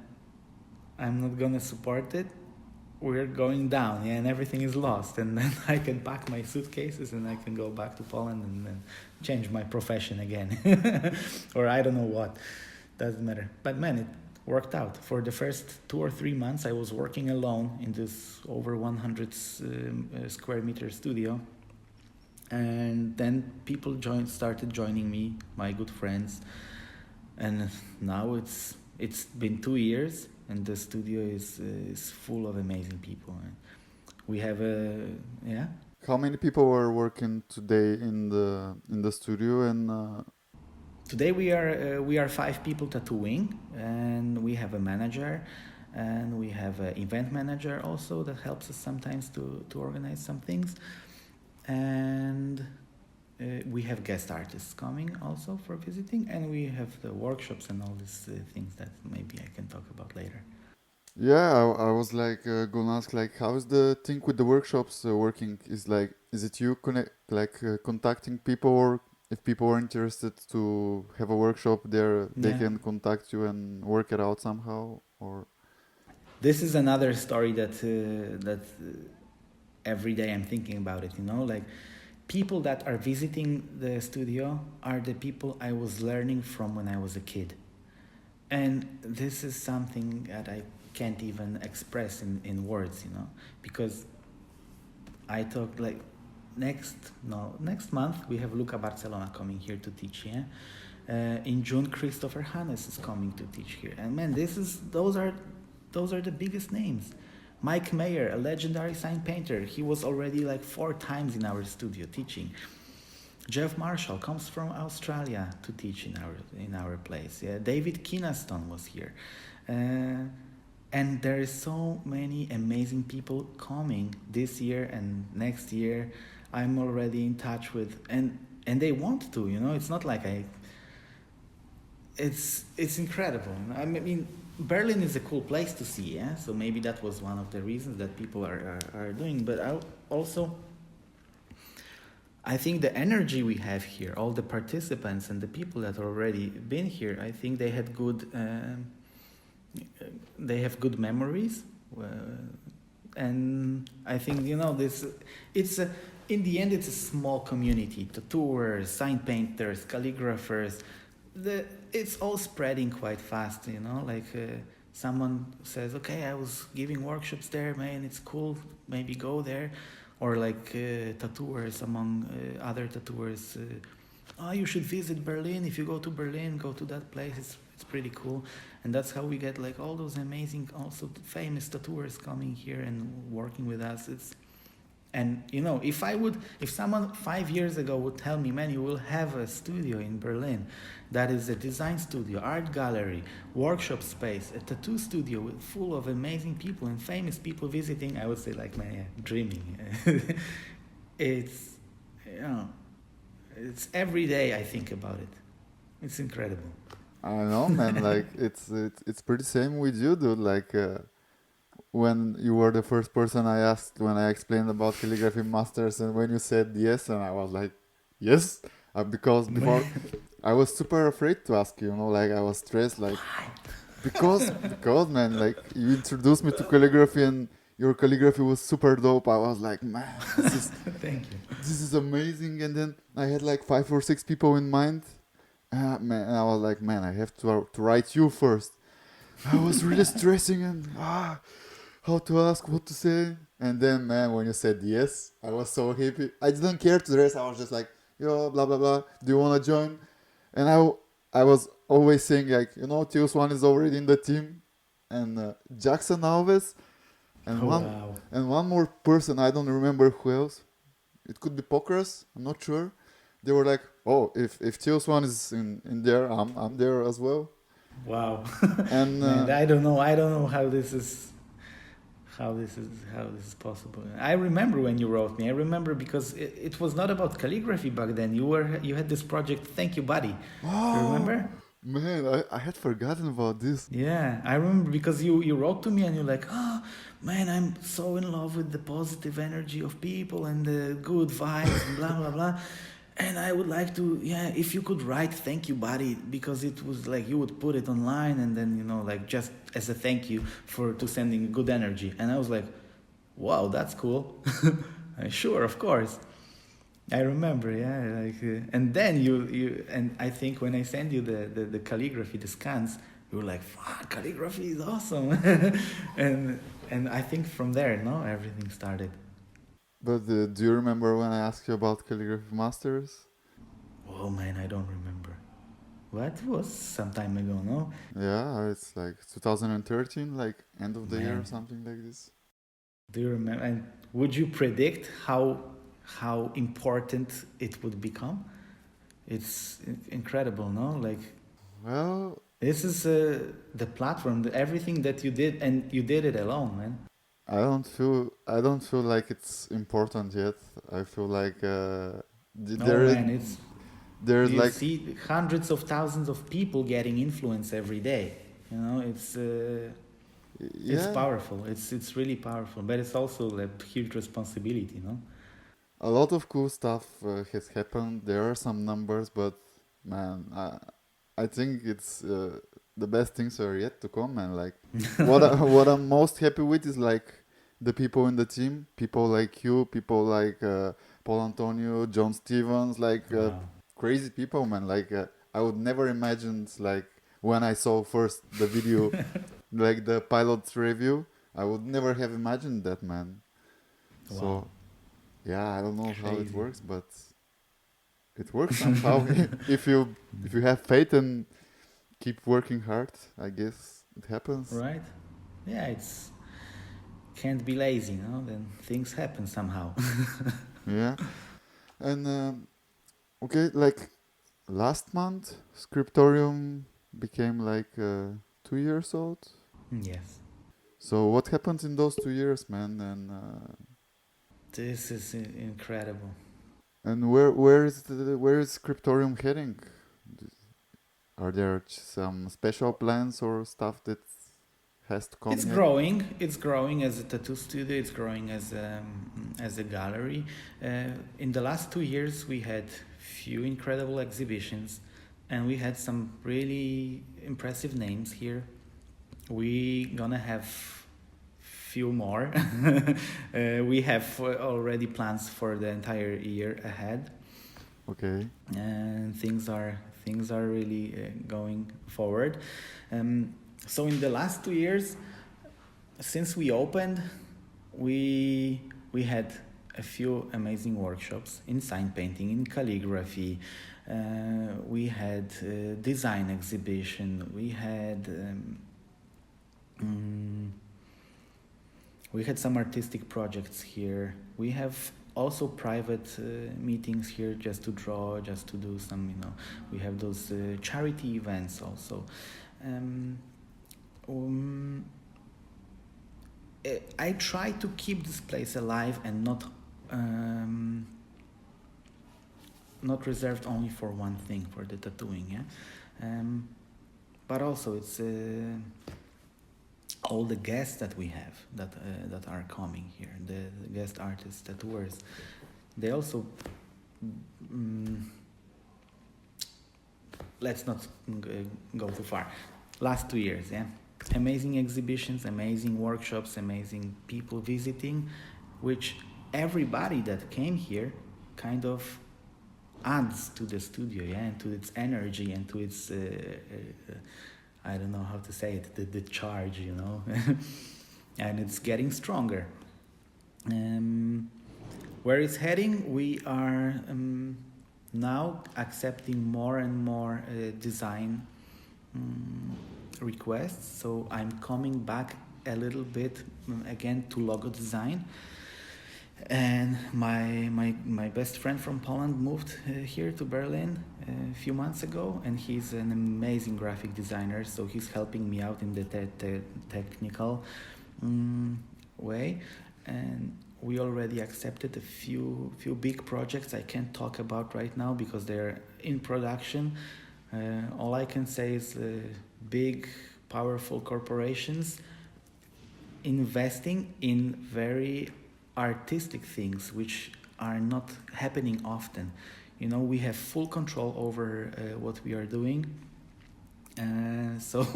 support it, we're going down, yeah, and everything is lost, and then I can pack my suitcases and I can go back to Poland and then change my profession again, or I don't know what, doesn't matter. But man, it worked out. For the first 2 or 3 months, I was working alone in this over 100 square meter studio. And then people started joining me, my good friends, and now it's been 2 years, and the studio is full of amazing people. We have yeah. How many people are working today in the studio? And today we are 5 people tattooing, and we have a manager, and we have an event manager also that helps us sometimes to organize some things. And we have guest artists coming also for visiting, and we have the workshops and all these things that maybe I can talk about later. Yeah, I was gonna ask how is the thing with the workshops working? Is it you contacting people, or if people are interested to have a workshop there, they can contact you and work it out somehow? Or this is another story that every day I'm thinking about it, people that are visiting the studio are the people I was learning from when I was a kid. And this is something that I can't even express in words, because I talk next month we have Luca Barcelona coming here to teach, yeah? In June, Christopher Hannes is coming to teach here. And man, those are the biggest names. Mike Mayer, a legendary sign painter, he was already 4 times in our studio teaching. Jeff Marshall comes from Australia to teach in our place. Yeah, David Kinaston was here, and there is so many amazing people coming this year and next year. I'm already in touch with, and they want to. It's not like it's incredible. I mean, Berlin is a cool place to see. Yeah, so maybe that was one of the reasons that people are doing. But also, I think the energy we have here, all the participants and the people that already been here, I think they had good, they have good memories, and I think this. It's in the end, it's a small community: tattooers, sign painters, calligraphers. It's all spreading quite fast. Someone says, "Okay, I was giving workshops there, man. It's cool. Maybe go there." Or tattooers among other tattooers. You should visit Berlin. If you go to Berlin, go to that place. It's pretty cool, and that's how we get all those amazing, also famous tattooers coming here and working with us. If someone 5 years ago would tell me, man, you will have a studio in Berlin that is a design studio, art gallery, workshop space, a tattoo studio full of amazing people and famous people visiting, I would say, man, yeah, dreaming. It's every day I think about it. It's incredible. I know, man. It's pretty same with you, dude. When you were the first person I asked when I explained about Calligraphy Masters, and when you said yes, and I was like, yes, because before I was super afraid to ask you, I was stressed, because man, you introduced me to calligraphy and your calligraphy was super dope. I was like, man, this is thank you. This is amazing. And then I had 5 or 6 people in mind, man, and I was like, man, I have to write you first. I was really stressing and how to ask, what to say. And then, man, when you said yes, I was so happy. I didn't care to dress. I was just like, yo, blah, blah, blah. Do you want to join? And I was always saying, TheosOne is already in the team. And Jackson Alves. And one more person, I don't remember who else. It could be Pokras, I'm not sure. They were like, oh, if TheosOne is in there, I'm there as well. Wow. And man, I don't know how this is possible. I remember when you wrote me. I remember because it was not about calligraphy back then. You had this project, Thank You Buddy. Oh, you remember? Man, I had forgotten about this. Yeah, I remember because you wrote to me and you're like, oh man, I'm so in love with the positive energy of people and the good vibes and blah blah blah. And I would like to, if you could write Thank You Buddy, because it was you would put it online and then, just as a thank you to sending good energy. And I was like, wow, that's cool. Sure, of course. I remember, and then you and I think when I sent you the calligraphy, the scans, you were like, fuck, calligraphy is awesome. and I think from there, everything started. But do you remember when I asked you about Calligraphy Masters? Oh man, I don't remember. What was some time ago, no? Yeah, it's 2013, end of the year or something like this. Do you remember? And would you predict how important it would become? It's incredible, no? Well, this is the platform, everything that you did, and you did it alone, man. I don't feel like it's important yet. I feel like you see hundreds of thousands of people getting influence every day. It's powerful. It's really powerful, but it's also a huge responsibility, A lot of cool stuff has happened. There are some numbers, but man, I think it's the best things are yet to come, man. What I'm most happy with is the people in the team, people like you, people like Paul Antonio, John Stevens, crazy people, man. I would never imagine when I saw first the video, the pilot review, I would never have imagined that, man. Wow. So yeah, I don't know how it works, but it works somehow. if you have faith and keep working hard, I guess it happens. Right? Yeah, can't be lazy, then things happen somehow. Yeah. And Okay, like last month, Scriptorium became like 2 years old. Yes. So what happened in those 2 years, man? This is incredible. And where is Scriptorium heading? Are there some special plans or stuff that has to come It's yet? growing. It's growing as a tattoo studio. It's growing as a gallery. In the last 2 years, we had few incredible exhibitions, and we had some really impressive names here. We gonna have few more. We have already plans for the entire year ahead, Okay. and things are really going forward. Um, so in the last 2 years, since we opened, we we had a few amazing workshops in sign painting, in calligraphy. We had design exhibition. Mm, we had some artistic projects here. We have also private meetings here, just to draw, just to do some, we have those charity events also. Um, um, I try to keep this place alive and um, not reserved only for one thing, for the tattooing, yeah. But also it's all the guests that we have that are coming here, the guest artists, tattooers. They also, let's not go too far. Last 2 years, yeah, amazing exhibitions, amazing workshops, amazing people visiting, which everybody that came here kind of adds to the studio, yeah, and to its energy and to its I don't know how to say it, the charge, and it's getting stronger. Where it's heading, we are now accepting more and more design requests. So I'm coming back a little bit again to logo design. And my best friend from Poland moved here to Berlin a few months ago, and he's an amazing graphic designer. So he's helping me out in the technical way, and we already accepted a few big projects I can't talk about right now because they're in production. All I can say is big, powerful corporations investing in very artistic things which are not happening often. We have full control over what we are doing. So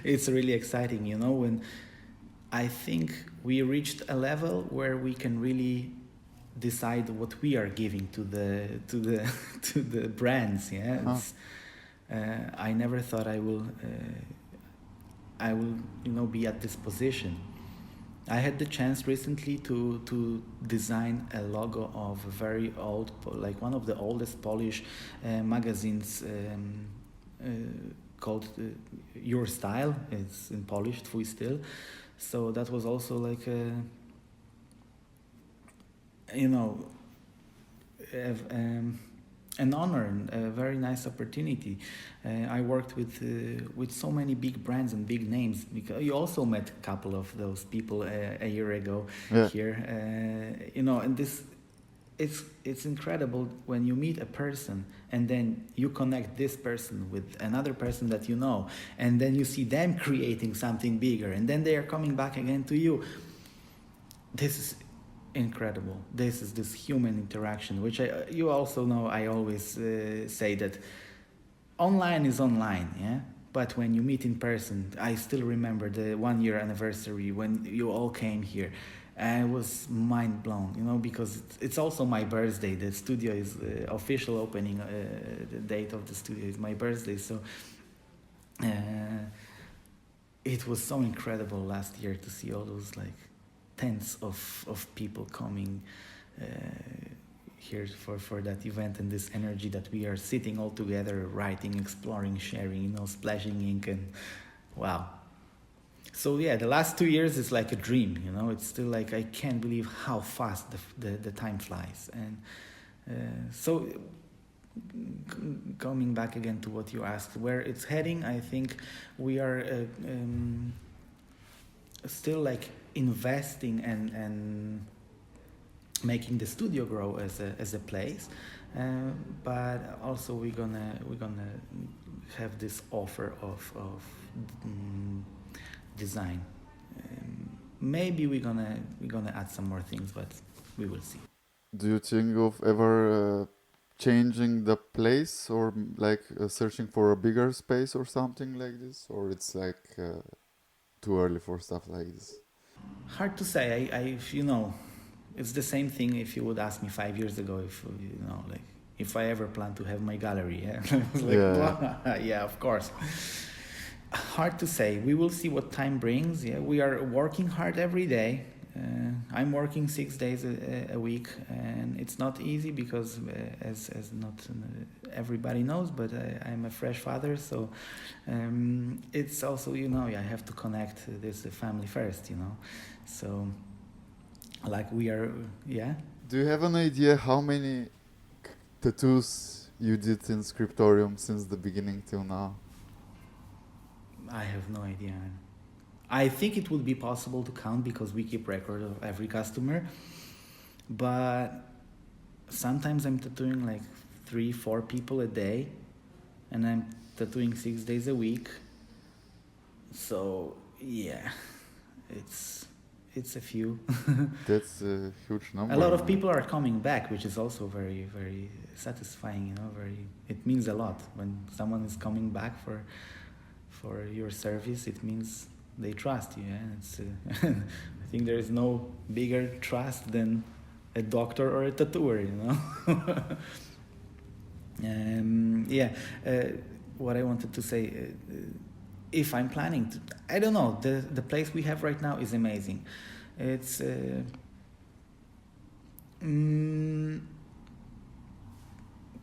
it's really exciting, when I think we reached a level where we can really decide what we are giving to the to the brands. Yeah, I never thought I will be at this position. I had the chance recently to design a logo of a very old, like one of the oldest Polish magazines called Your Style. It's in Polish, Twój styl. So that was also like an honor and a very nice opportunity. I worked with so many big brands and big names. Because you also met a couple of those people a year ago here. And this, it's incredible when you meet a person and then you connect this person with another person that and then you see them creating something bigger, and then they are coming back again to you. This is incredible. This is this human interaction, which you also know. I always say that online is online, yeah. But when you meet in person, I still remember the 1 year anniversary when you all came here. I was mind blown, because it's also my birthday. The studio is official opening. The date of the studio is my birthday, so it was so incredible last year to see all those tens of people coming here for that event, and this energy that we are sitting all together, writing, exploring, sharing, splashing ink, and wow. So yeah, the last 2 years is like a dream, it's still like I can't believe how fast the time flies. And so coming back again to what you asked, where it's heading, I think we are still like investing and making the studio grow as a place, but also we're gonna have this offer of design. Maybe we're gonna add some more things, but we will see. Do you think of ever changing the place or like searching for a bigger space or something like this, or it's like too early for stuff like this? Hard to say. It's the same thing if you would ask me 5 years ago if like if I ever plan to have my gallery. Yeah, I was like, Yeah. yeah, of course. Hard to say. We will see what time brings. Yeah, we are working hard every day. I'm working 6 days a week, and it's not easy because, as not everybody knows, but I'm a fresh father, so it's also I have to connect this family first, so like we are, yeah. Do you have an idea how many tattoos you did in Scriptorium since the beginning till now? I have no idea. I think it would be possible to count because we keep record of every customer, but sometimes I'm tattooing like 3-4 people a day, and I'm tattooing 6 days a week. So yeah, it's a few. That's a huge number. A lot of people are coming back, which is also very, very satisfying. It means a lot when someone is coming back for your service. It means they trust you. Yeah? I think there is no bigger trust than a doctor or a tattooer. What I wanted to say. If I'm planning to, I don't know, the place we have right now is amazing. It's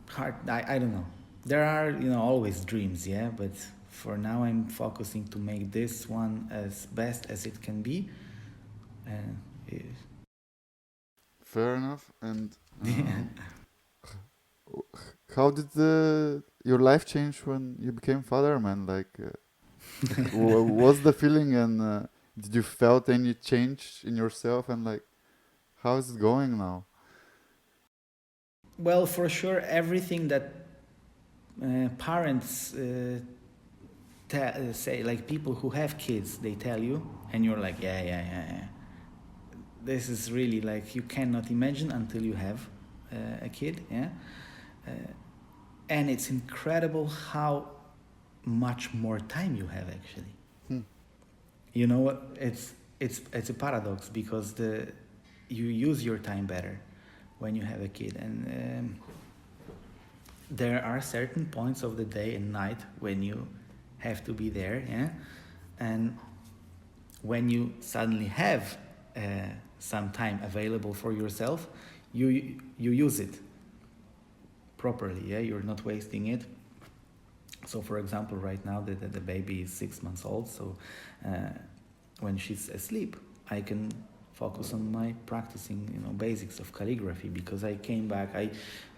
hard. I don't know. There are always dreams, yeah, but for now I'm focusing to make this one as best as it can be. Fair enough. And how did your life change when you became father, man? Like, what's the feeling, and did you felt any change in yourself, and like, how is it going now? Well, for sure, everything that parents say, like people who have kids, they tell you, and you're like, yeah. This is really like you cannot imagine until you have a kid, yeah. And it's incredible how much more time you have actually. You know what? It's a paradox because you use your time better when you have a kid, and there are certain points of the day and night when you have to be there, yeah. And when you suddenly have some time available for yourself, you use it properly, yeah. You're not wasting it. So, for example, right now the baby is 6 months old, so when she's asleep, I can focus on my practicing, basics of calligraphy because I came back.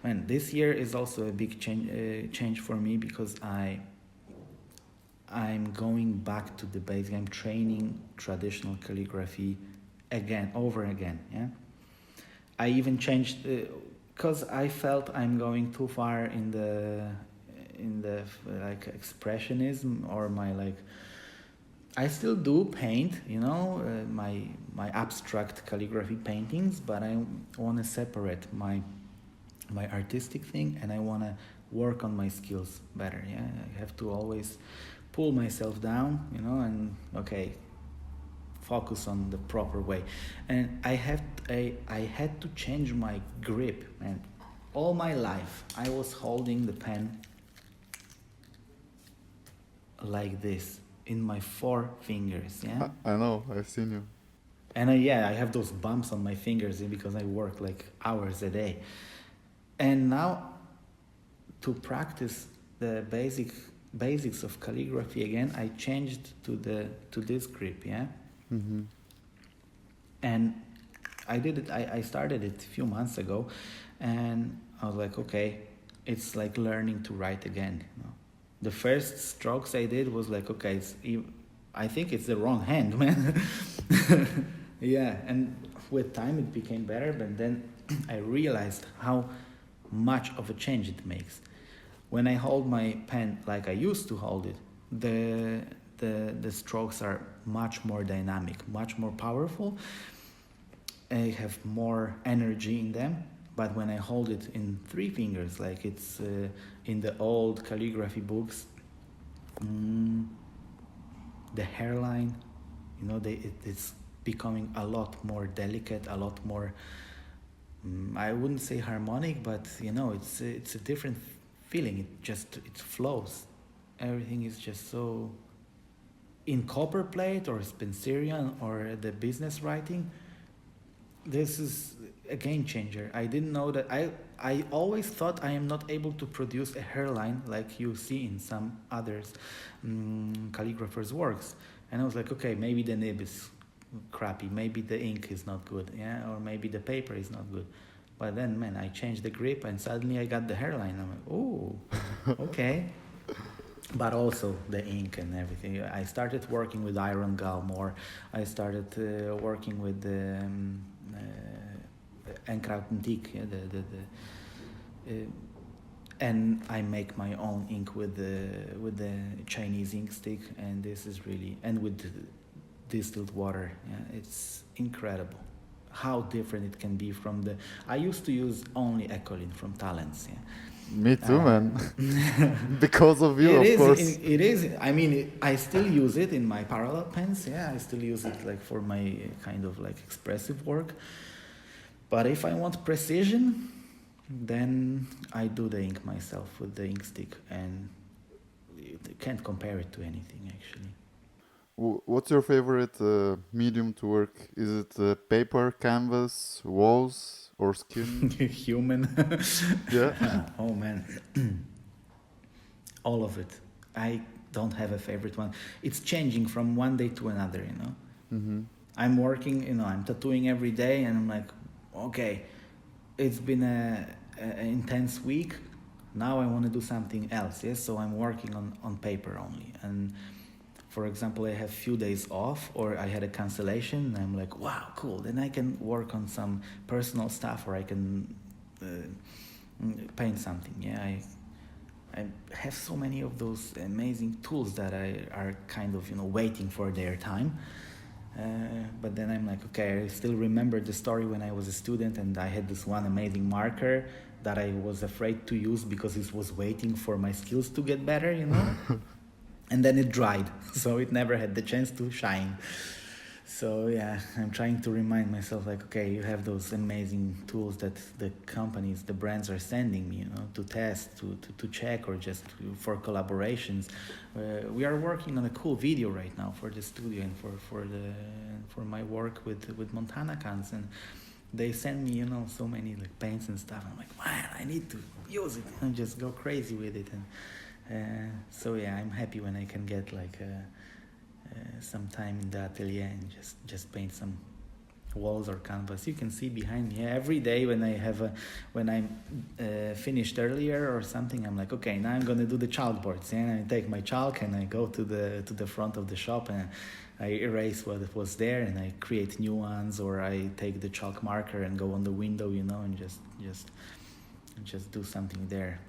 This year is also a big change for me because I'm going back to the basics. I'm training traditional calligraphy over again. Yeah, I even changed because I felt I'm going too far in the like expressionism or my like. I still do paint, my abstract calligraphy paintings, but I want to separate my artistic thing, and I want to work on my skills better. Yeah, I have to always pull myself down, and focus on the proper way. And I had to change my grip, and all my life I was holding the pen like this in my 4 fingers, yeah. I know, I've seen you. And I have those bumps on my fingers because I work like hours a day. And now, to practice the basics of calligraphy again, I changed to this grip, yeah. Mm-hmm. And I did it. I started it a few months ago, and I was like, okay, it's like learning to write again. The first strokes I did was like, okay, I think it's the wrong hand, man. Yeah, and with time it became better, but then I realized how much of a change it makes. When I hold my pen like I used to hold it, the strokes are much more dynamic, much more powerful. I have more energy in them. But when I hold it in three fingers, like it's in the old calligraphy books, the hairline, it's becoming a lot more delicate, a lot more. I wouldn't say harmonic, but it's a different feeling. It flows. Everything is just so. In copperplate or Spencerian or the business writing, this is a game changer. I didn't know that. I always thought I am not able to produce a hairline like you see in some others calligraphers' works. And I was like, okay, maybe the nib is crappy, maybe the ink is not good, yeah, or maybe the paper is not good. But then, man, I changed the grip and suddenly I got the hairline. I'm like, oh, okay. But also the ink and everything. I started working with iron gall more. I started working with the Encraut Antique, and I make my own ink with the Chinese ink stick, and this is really, and with distilled water. Yeah, it's incredible how different it can be from the. I used to use only Ecolin from Talents. Yeah. Me too, man. Because of you, of course. It is. I mean, I still use it in my parallel pens. Yeah, I still use it like for my kind of like expressive work. But if I want precision, then I do the ink myself with the ink stick, and you can't compare it to anything actually. What's your favorite medium to work? Is it paper, canvas, walls, or skin? Human. Yeah. Oh man. All of it. I don't have a favorite one. It's changing from one day to another, Mm-hmm. I'm working, I'm tattooing every day, and I'm like, okay, it's been an intense week. Now I want to do something else. Yes, so I'm working on paper only. And for example, I have few days off, or I had a cancellation, and I'm like, wow, cool. Then I can work on some personal stuff, or I can paint something. Yeah, I have so many of those amazing tools that are kind of waiting for their time. But then I'm like, okay, I still remember the story when I was a student, and I had this one amazing marker that I was afraid to use because it was waiting for my skills to get better, and then it dried, so it never had the chance to shine. So yeah, I'm trying to remind myself, like, okay, you have those amazing tools that the companies, the brands are sending me, to test, to check, or just for collaborations. We are working on a cool video right now for the studio and for my work with Montana cans, and they send me, so many like paints and stuff. I'm like, man, I need to use it and just go crazy with it. And so yeah, I'm happy when I can get like some time in the atelier and just paint some walls or canvas. You can see behind me every day when I'm finished earlier or something. I'm like, okay, now I'm gonna do the chalkboards, and I take my chalk and I go to the front of the shop and I erase what was there and I create new ones, or I take the chalk marker and go on the window, and just do something there.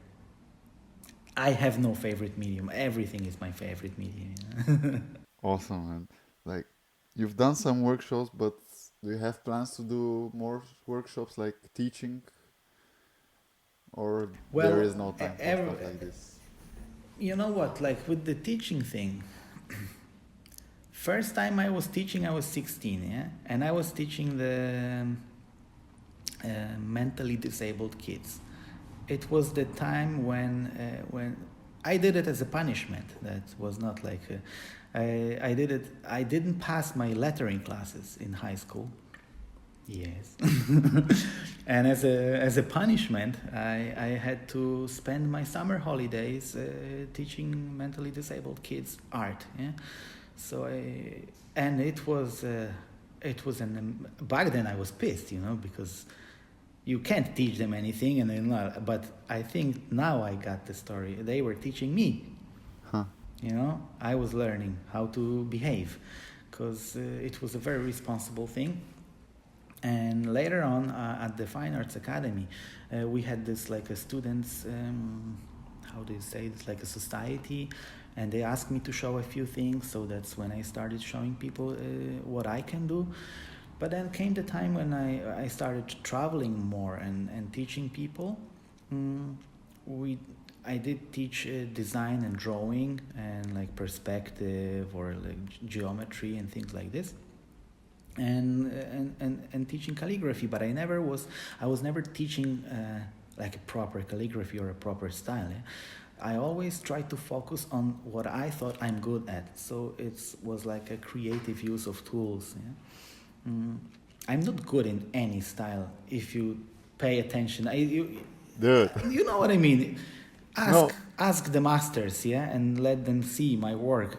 I have no favorite medium. Everything is my favorite medium. Awesome, man. Like, you've done some workshops, but do you have plans to do more workshops, like teaching? Or there is no time for stuff like this? You know what? Like with the teaching thing, first time I was teaching, I was 16, yeah? And I was teaching the mentally disabled kids. It was the time when I did it as a punishment. That was not like I did it. I didn't pass my lettering classes in high school. Yes, and as a punishment, I had to spend my summer holidays teaching mentally disabled kids art. Yeah, so back then I was pissed, because you can't teach them anything, and then, but I think now I got the story. They were teaching me. Huh. You know, I was learning how to behave, because it was a very responsible thing. And later on, at the Fine Arts Academy, we had this like a students, how do you say this, like a society, and they asked me to show a few things. So that's when I started showing people what I can do. But then came the time when I started traveling more and teaching people. I did teach design and drawing and like perspective or like geometry and things like this. And teaching calligraphy, but I was never teaching like a proper calligraphy or a proper style. I always tried to focus on what I thought I'm good at, so it was like a creative use of tools. I'm not good in any style if you pay attention. You know what I mean. Ask the masters, and let them see my work.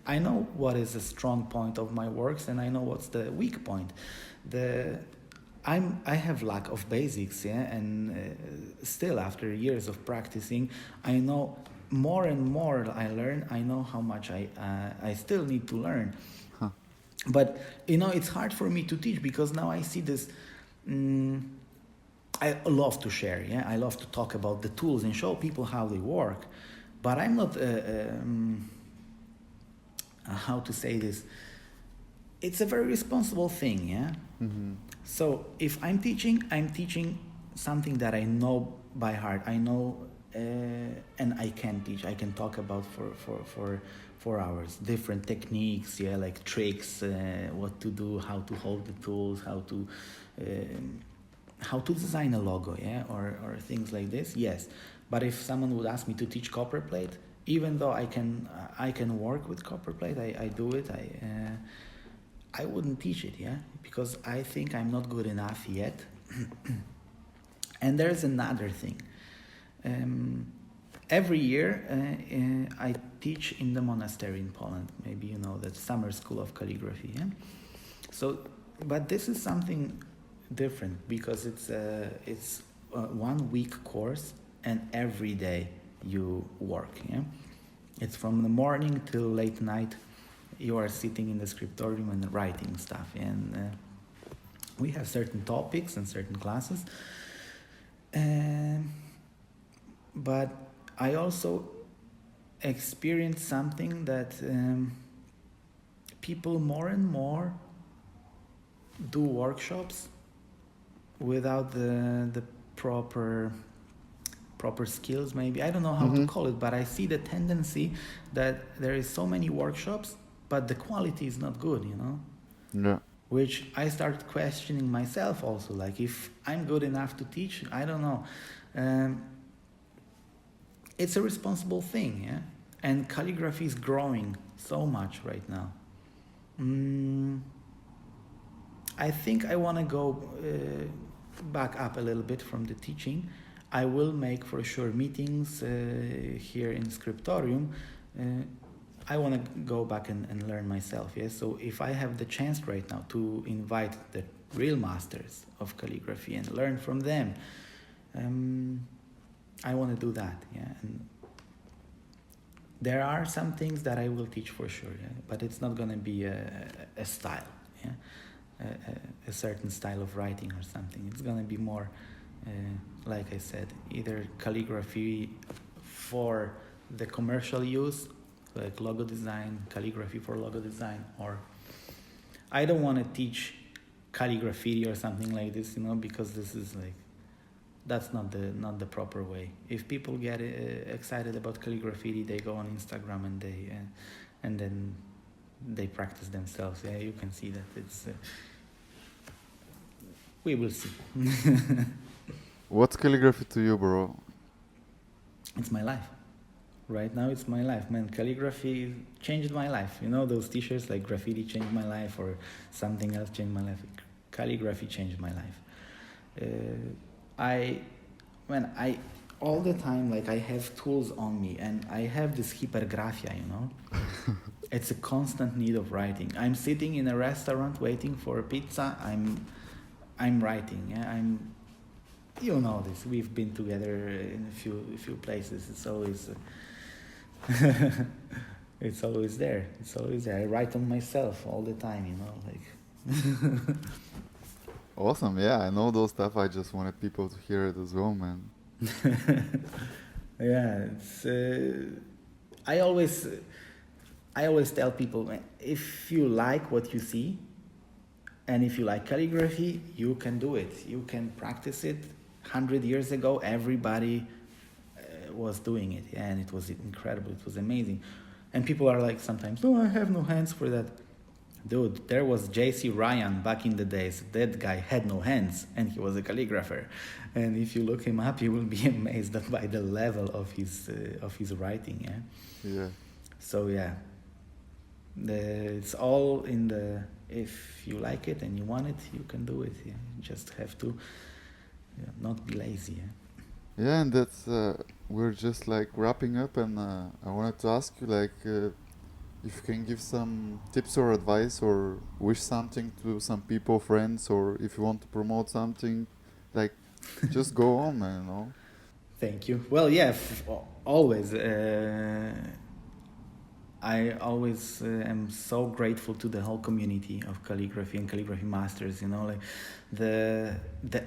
I know what is a strong point of my works, and I know what's the weak point. I have lack of basics, and still after years of practicing, I know more and more I learn. I know how much I still need to learn. Huh. But it's hard for me to teach, because now I see this. I love to share. I love to talk about the tools and show people how they work. But I'm not. How to say this? It's a very responsible thing. Mm-hmm. So if I'm teaching something that I know by heart. I know, and I can teach. I can talk about for hours. Different techniques, like tricks, what to do, how to hold the tools, how to design a logo, or things like this. Yes, but if someone would ask me to teach copper plate, even though I can work with copper plate, I do it. I wouldn't teach it, because I think I'm not good enough yet. And there's another thing. Every year I teach in the monastery in Poland. Maybe you know that summer school of calligraphy. So, but this is something different, because it's a 1 week course, and every day you work. It's from the morning till late night. You are sitting in the Scriptorium and writing stuff, and we have certain topics and certain classes. But I also experienced something that people more and more do workshops without the proper skills. Maybe I don't know how to call it, but I see the tendency that there is so many workshops, but the quality is not good, Yeah. Which I started questioning myself also, like if I'm good enough to teach. I don't know. It's a responsible thing, and calligraphy is growing so much right now. I think I want to go back up a little bit from the teaching. I will make for sure meetings here in Scriptorium. I want to go back and learn myself. So if I have the chance right now to invite the real masters of calligraphy and learn from them, I want to do that. And there are some things that I will teach for sure, but it's not going to be a style, a certain style of writing or something. It's going to be more, like I said, either calligraphy for the commercial use, like logo design, calligraphy for logo design, or I don't want to teach calligraphy or something like this, because this is like, that's not the proper way. If people get excited about calligraphy, they go on Instagram and then they practice themselves. You can see that it's. We will see. What's calligraphy to you, bro? It's my life. Right now, it's my life, man. Calligraphy changed my life. Those T-shirts like graffiti changed my life, or something else changed my life. Calligraphy changed my life. I all the time, like, I have tools on me, and I have this hypergraphia. It's a constant need of writing. I'm sitting in a restaurant waiting for pizza. I'm writing. you know this. We've been together in a few places. It's always it's always there. It's always there. I write on myself all the time, you know, like. Awesome. Yeah, I know those stuff. I just wanted people to hear it as well, man. Yeah, it's. I always tell people, man, if you like what you see, and if you like calligraphy, you can do it. You can practice it. 100 years ago, everybody was doing it, yeah, and it was incredible. It was amazing. And people are like sometimes, "No, I have no hands for that." Dude, there was J.C. Ryan back in the days. That guy had no hands, and he was a calligrapher. And if you look him up, you will be amazed by the level of his writing. Yeah. Yeah. So yeah, it's all in the. If you like it and you want it, you can do it. Yeah. You just have to not be lazy. Yeah. Yeah, and that's we're just like wrapping up, and I wanted to ask you like if you can give some tips or advice or wish something to some people, friends, or if you want to promote something, like just go on, man. You know. Thank you. Well, yeah, always. I always am so grateful to the whole community of calligraphy and calligraphy masters. You know, like the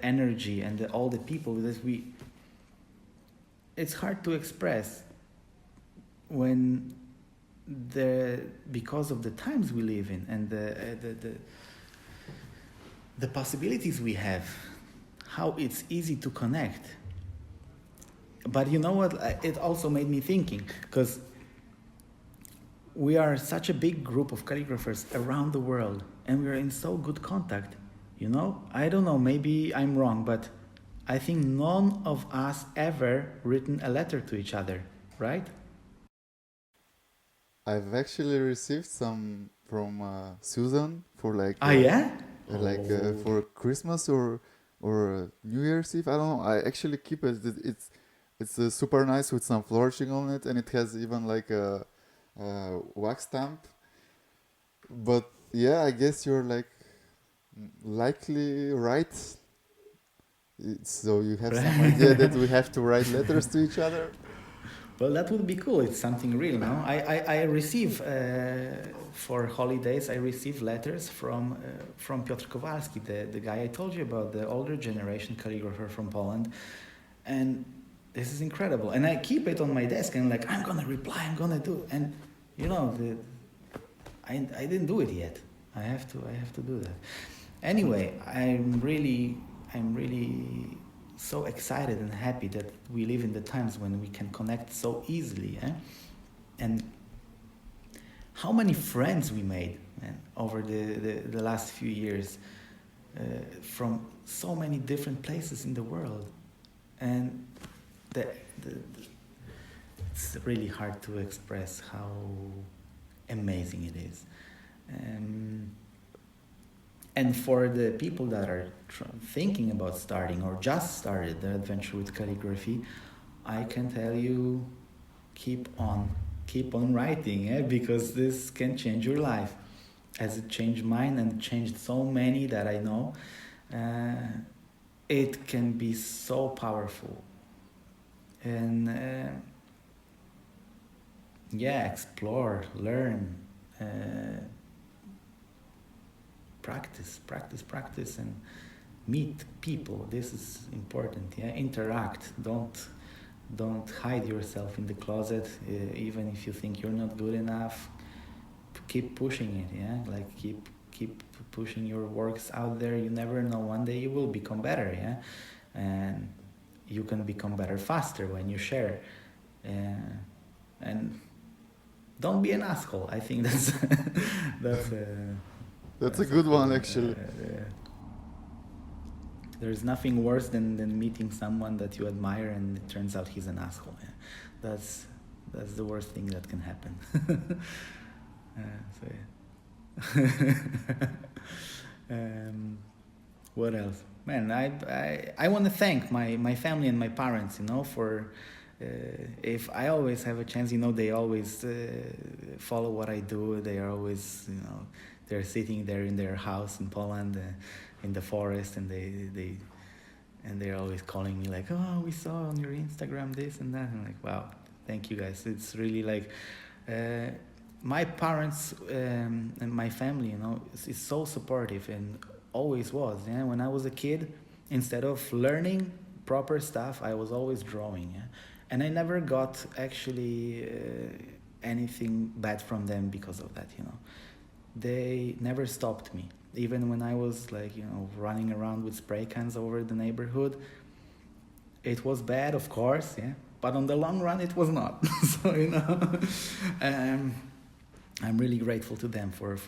energy and all the people that we. It's hard to express when because of the times we live in and the possibilities we have, how it's easy to connect. But you know what? It also made me thinking, because we are such a big group of calligraphers around the world, and we are in so good contact. You know, I don't know, maybe I'm wrong, but I think none of us ever written a letter to each other, right? I've actually received some from Susan for like Yeah? for Christmas or New Year's Eve. I don't know. I actually keep it. It's super nice with some flourishing on it, and it has even like a wax stamp. But yeah, I guess you're like likely right. So you have some idea that we have to write letters to each other. Well, that would be cool. It's something real, no? I receive, for holidays, I receive letters from Piotr Kowalski, the guy I told you about, the older generation calligrapher from Poland. And this is incredible. And I keep it on my desk and like, I'm going to reply, I'm going to do it. And, you know, I didn't do it yet. I have to do that. Anyway, I'm really so excited and happy that we live in the times when we can connect so easily, eh? And how many friends we made, man, over the last few years, from so many different places in the world, and it's really hard to express how amazing it is. And for the people that are thinking about starting or just started their adventure with calligraphy, I can tell you, keep on writing, because this can change your life, as it changed mine and changed so many that I know. It can be so powerful. And explore, learn. Practice and meet people. This is important. Yeah, interact. Don't hide yourself in the closet, even if you think you're not good enough. Keep pushing it. Yeah, like keep pushing your works out there. You never know. One day you will become better. Yeah, and you can become better faster when you share. And don't be an asshole. I think that's That's a good one, actually. There's nothing worse than meeting someone that you admire and it turns out he's an asshole. Yeah. That's the worst thing that can happen. What else? Man, I want to thank my family and my parents, for if I always have a chance, they always follow what I do. They are always, they're sitting there in their house in Poland, in the forest, and and they're always calling me like, oh, we saw on your Instagram this and that. I'm like, wow, thank you guys. It's really like my parents and my family, is so supportive and always was. Yeah, when I was a kid, instead of learning proper stuff, I was always drawing. Yeah, and I never got actually anything bad from them because of that. They never stopped me. Even when I was like, running around with spray cans over the neighborhood, it was bad, of course, yeah. But on the long run, it was not. So, I'm really grateful to them for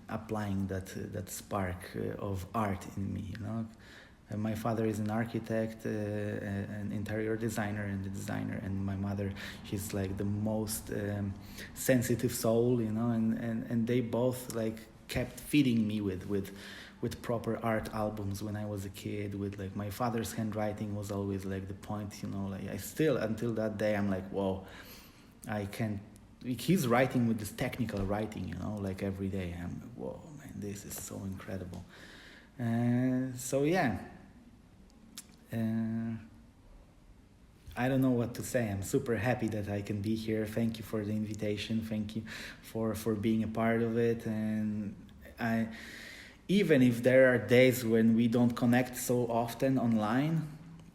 applying that spark of art in me, My father is an architect, an interior designer and a designer, and my mother, she's like the most sensitive soul, and they both like kept feeding me with proper art albums when I was a kid. With like my father's handwriting was always like the point, like I still until that day I'm like, whoa, I can't. He's writing with this technical writing, like every day. I'm like, whoa, man, this is so incredible. So yeah. I don't know what to say. I'm super happy that I can be here. Thank you for the invitation. Thank you for being a part of it. And even if there are days when we don't connect so often online,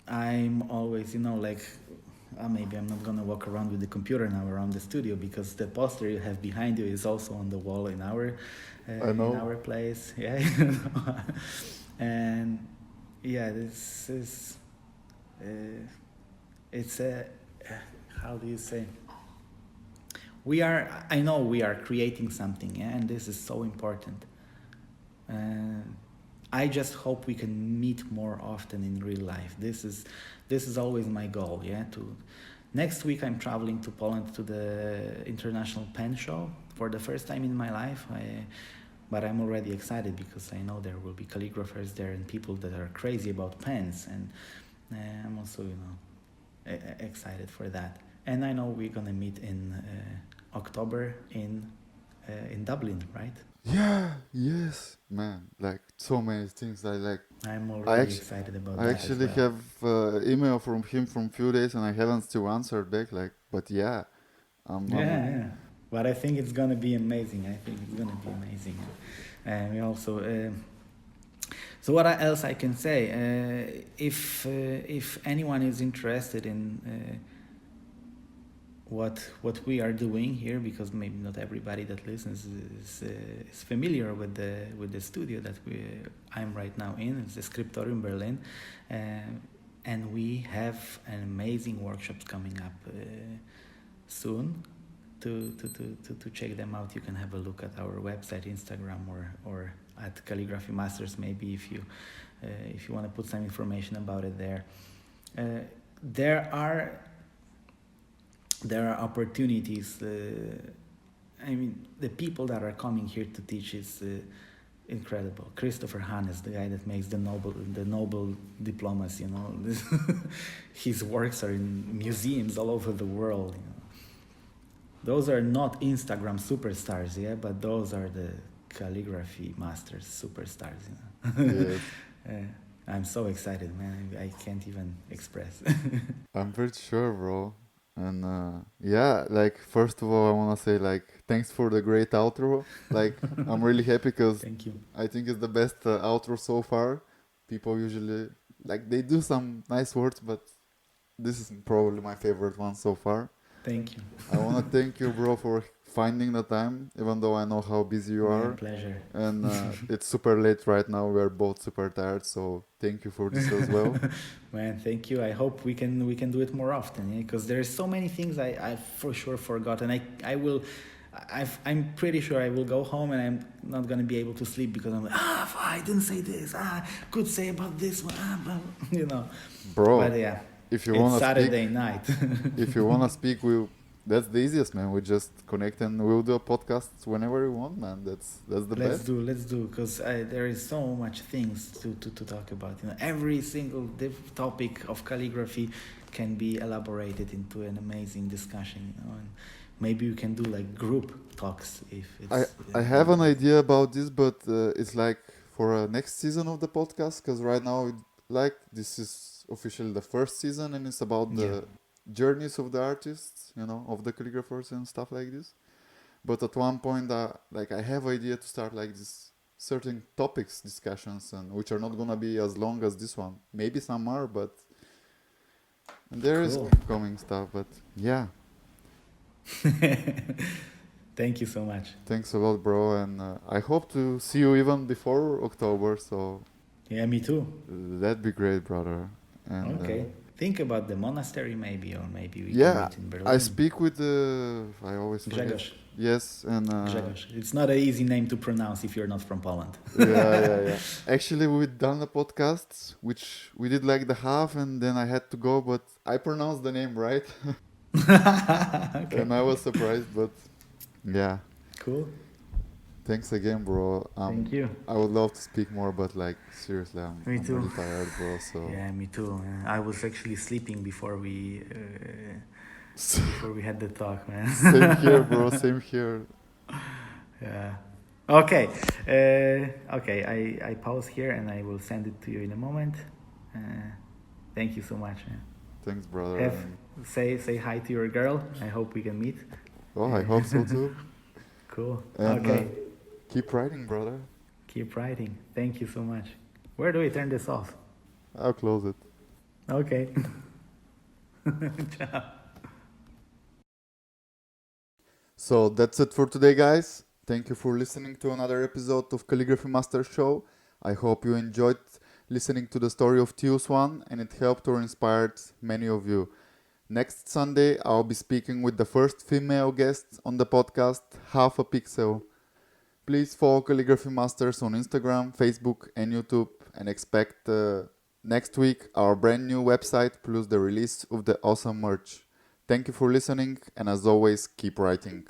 I'm always, maybe I'm not gonna walk around with the computer now around the studio, because the poster you have behind you is also on the wall in our place. Yeah, and yeah, this is it's a how do you say? I know we are creating something, yeah, and this is so important. I just hope we can meet more often in real life. This is always my goal, yeah. Next week I'm traveling to Poland to the International Pen Show for the first time in my life. But I'm already excited because I know there will be calligraphers there and people that are crazy about pens, and I'm also, excited for that. And I know we're gonna meet in October in Dublin, right? Yeah, yes, man. Like so many things. I'm already excited about that. I actually have email from him from few days, and I haven't still answered back. But yeah, yeah. But I think it's gonna be amazing. And we also. So what else I can say? If anyone is interested in what we are doing here, because maybe not everybody that listens is familiar with the studio that I'm right now in. It's the Scriptorium Berlin, and we have an amazing workshops coming up soon. To check them out, you can have a look at our website, Instagram, or at Calligraphy Masters. Maybe if you want to put some information about it there. There are opportunities. The people that are coming here to teach is incredible. Christopher Hannes, the guy that makes the Nobel diplomas, his works are in museums all over the world. Those are not Instagram superstars, yeah, but those are the calligraphy masters superstars. Yes. I'm so excited, man. I can't even express. I'm pretty sure, bro. And first of all, I want to say thanks for the great outro. I'm really happy because Thank you. I think it's the best outro so far. People usually they do some nice words, but this is probably my favorite one so far. Thank you. I want to thank you, bro, for finding the time, even though I know how busy you are. My pleasure. And it's super late right now. We are both super tired, so thank you for this as well. Man, thank you. I hope we can do it more often, because there's so many things I for sure forgot, and I'm pretty sure I will go home and I'm not gonna be able to sleep because I'm like, I didn't say this. Could say about this one. Bro. But yeah. If you want to Saturday night. If you want to speak, that's the easiest, man. We just connect and we'll do a podcast whenever you want, man. That's the best. Let's do, because there is so much things to talk about. Every single topic of calligraphy can be elaborated into an amazing discussion. And maybe you can do group talks if it's. I have an idea about this, but it's for a next season of the podcast, because right now like this is officially the first season, and it's about the journeys of the artists, of the calligraphers and stuff like this. But at one point, like I have idea to start like this certain topics discussions, and which are not gonna be as long as this one. Maybe some are, but and there is Cool. coming stuff. But yeah, Thank you so much. thanks a lot, bro, and I hope to see you even before October. So Yeah, me too. that'd be great, brother. And Okay. Think about the monastery maybe, or maybe we can yeah, meet in Berlin. I speak with I always forget. Grzegorz. Yes, and Grzegorz. It's not an easy name to pronounce if you're not from Poland. yeah. Actually, we done a podcast which we did like the half, and then I had to go, but I pronounced the name right, Okay. and I was surprised. But yeah, Cool. thanks again, bro. Thank you. I would love to speak more, but like seriously, I'm Me too. really tired, bro. So Yeah, me too. I was actually sleeping before we had the talk, man. same here, bro. Same here. Yeah. Okay. Okay. I pause here and I will send it to you in a moment. Thank you so much, man. Thanks, brother. Have, say hi to your girl. I hope we can meet. Oh, I hope so too. Cool. And, Okay. Keep writing, brother. Keep writing. Thank you so much. Where do we turn this off? I'll close it. Okay. Ciao. So that's it for today, guys. Thank you for listening to another episode of Calligraphy Masters Show. I hope you enjoyed listening to the story of TheosOne and it helped or inspired many of you. Next Sunday, I'll be speaking with the first female guest on the podcast, Half a Pixel. Please follow Calligraphy Masters on Instagram, Facebook, and YouTube, and expect next week our brand new website plus the release of the awesome merch. Thank you for listening, and as always, keep writing.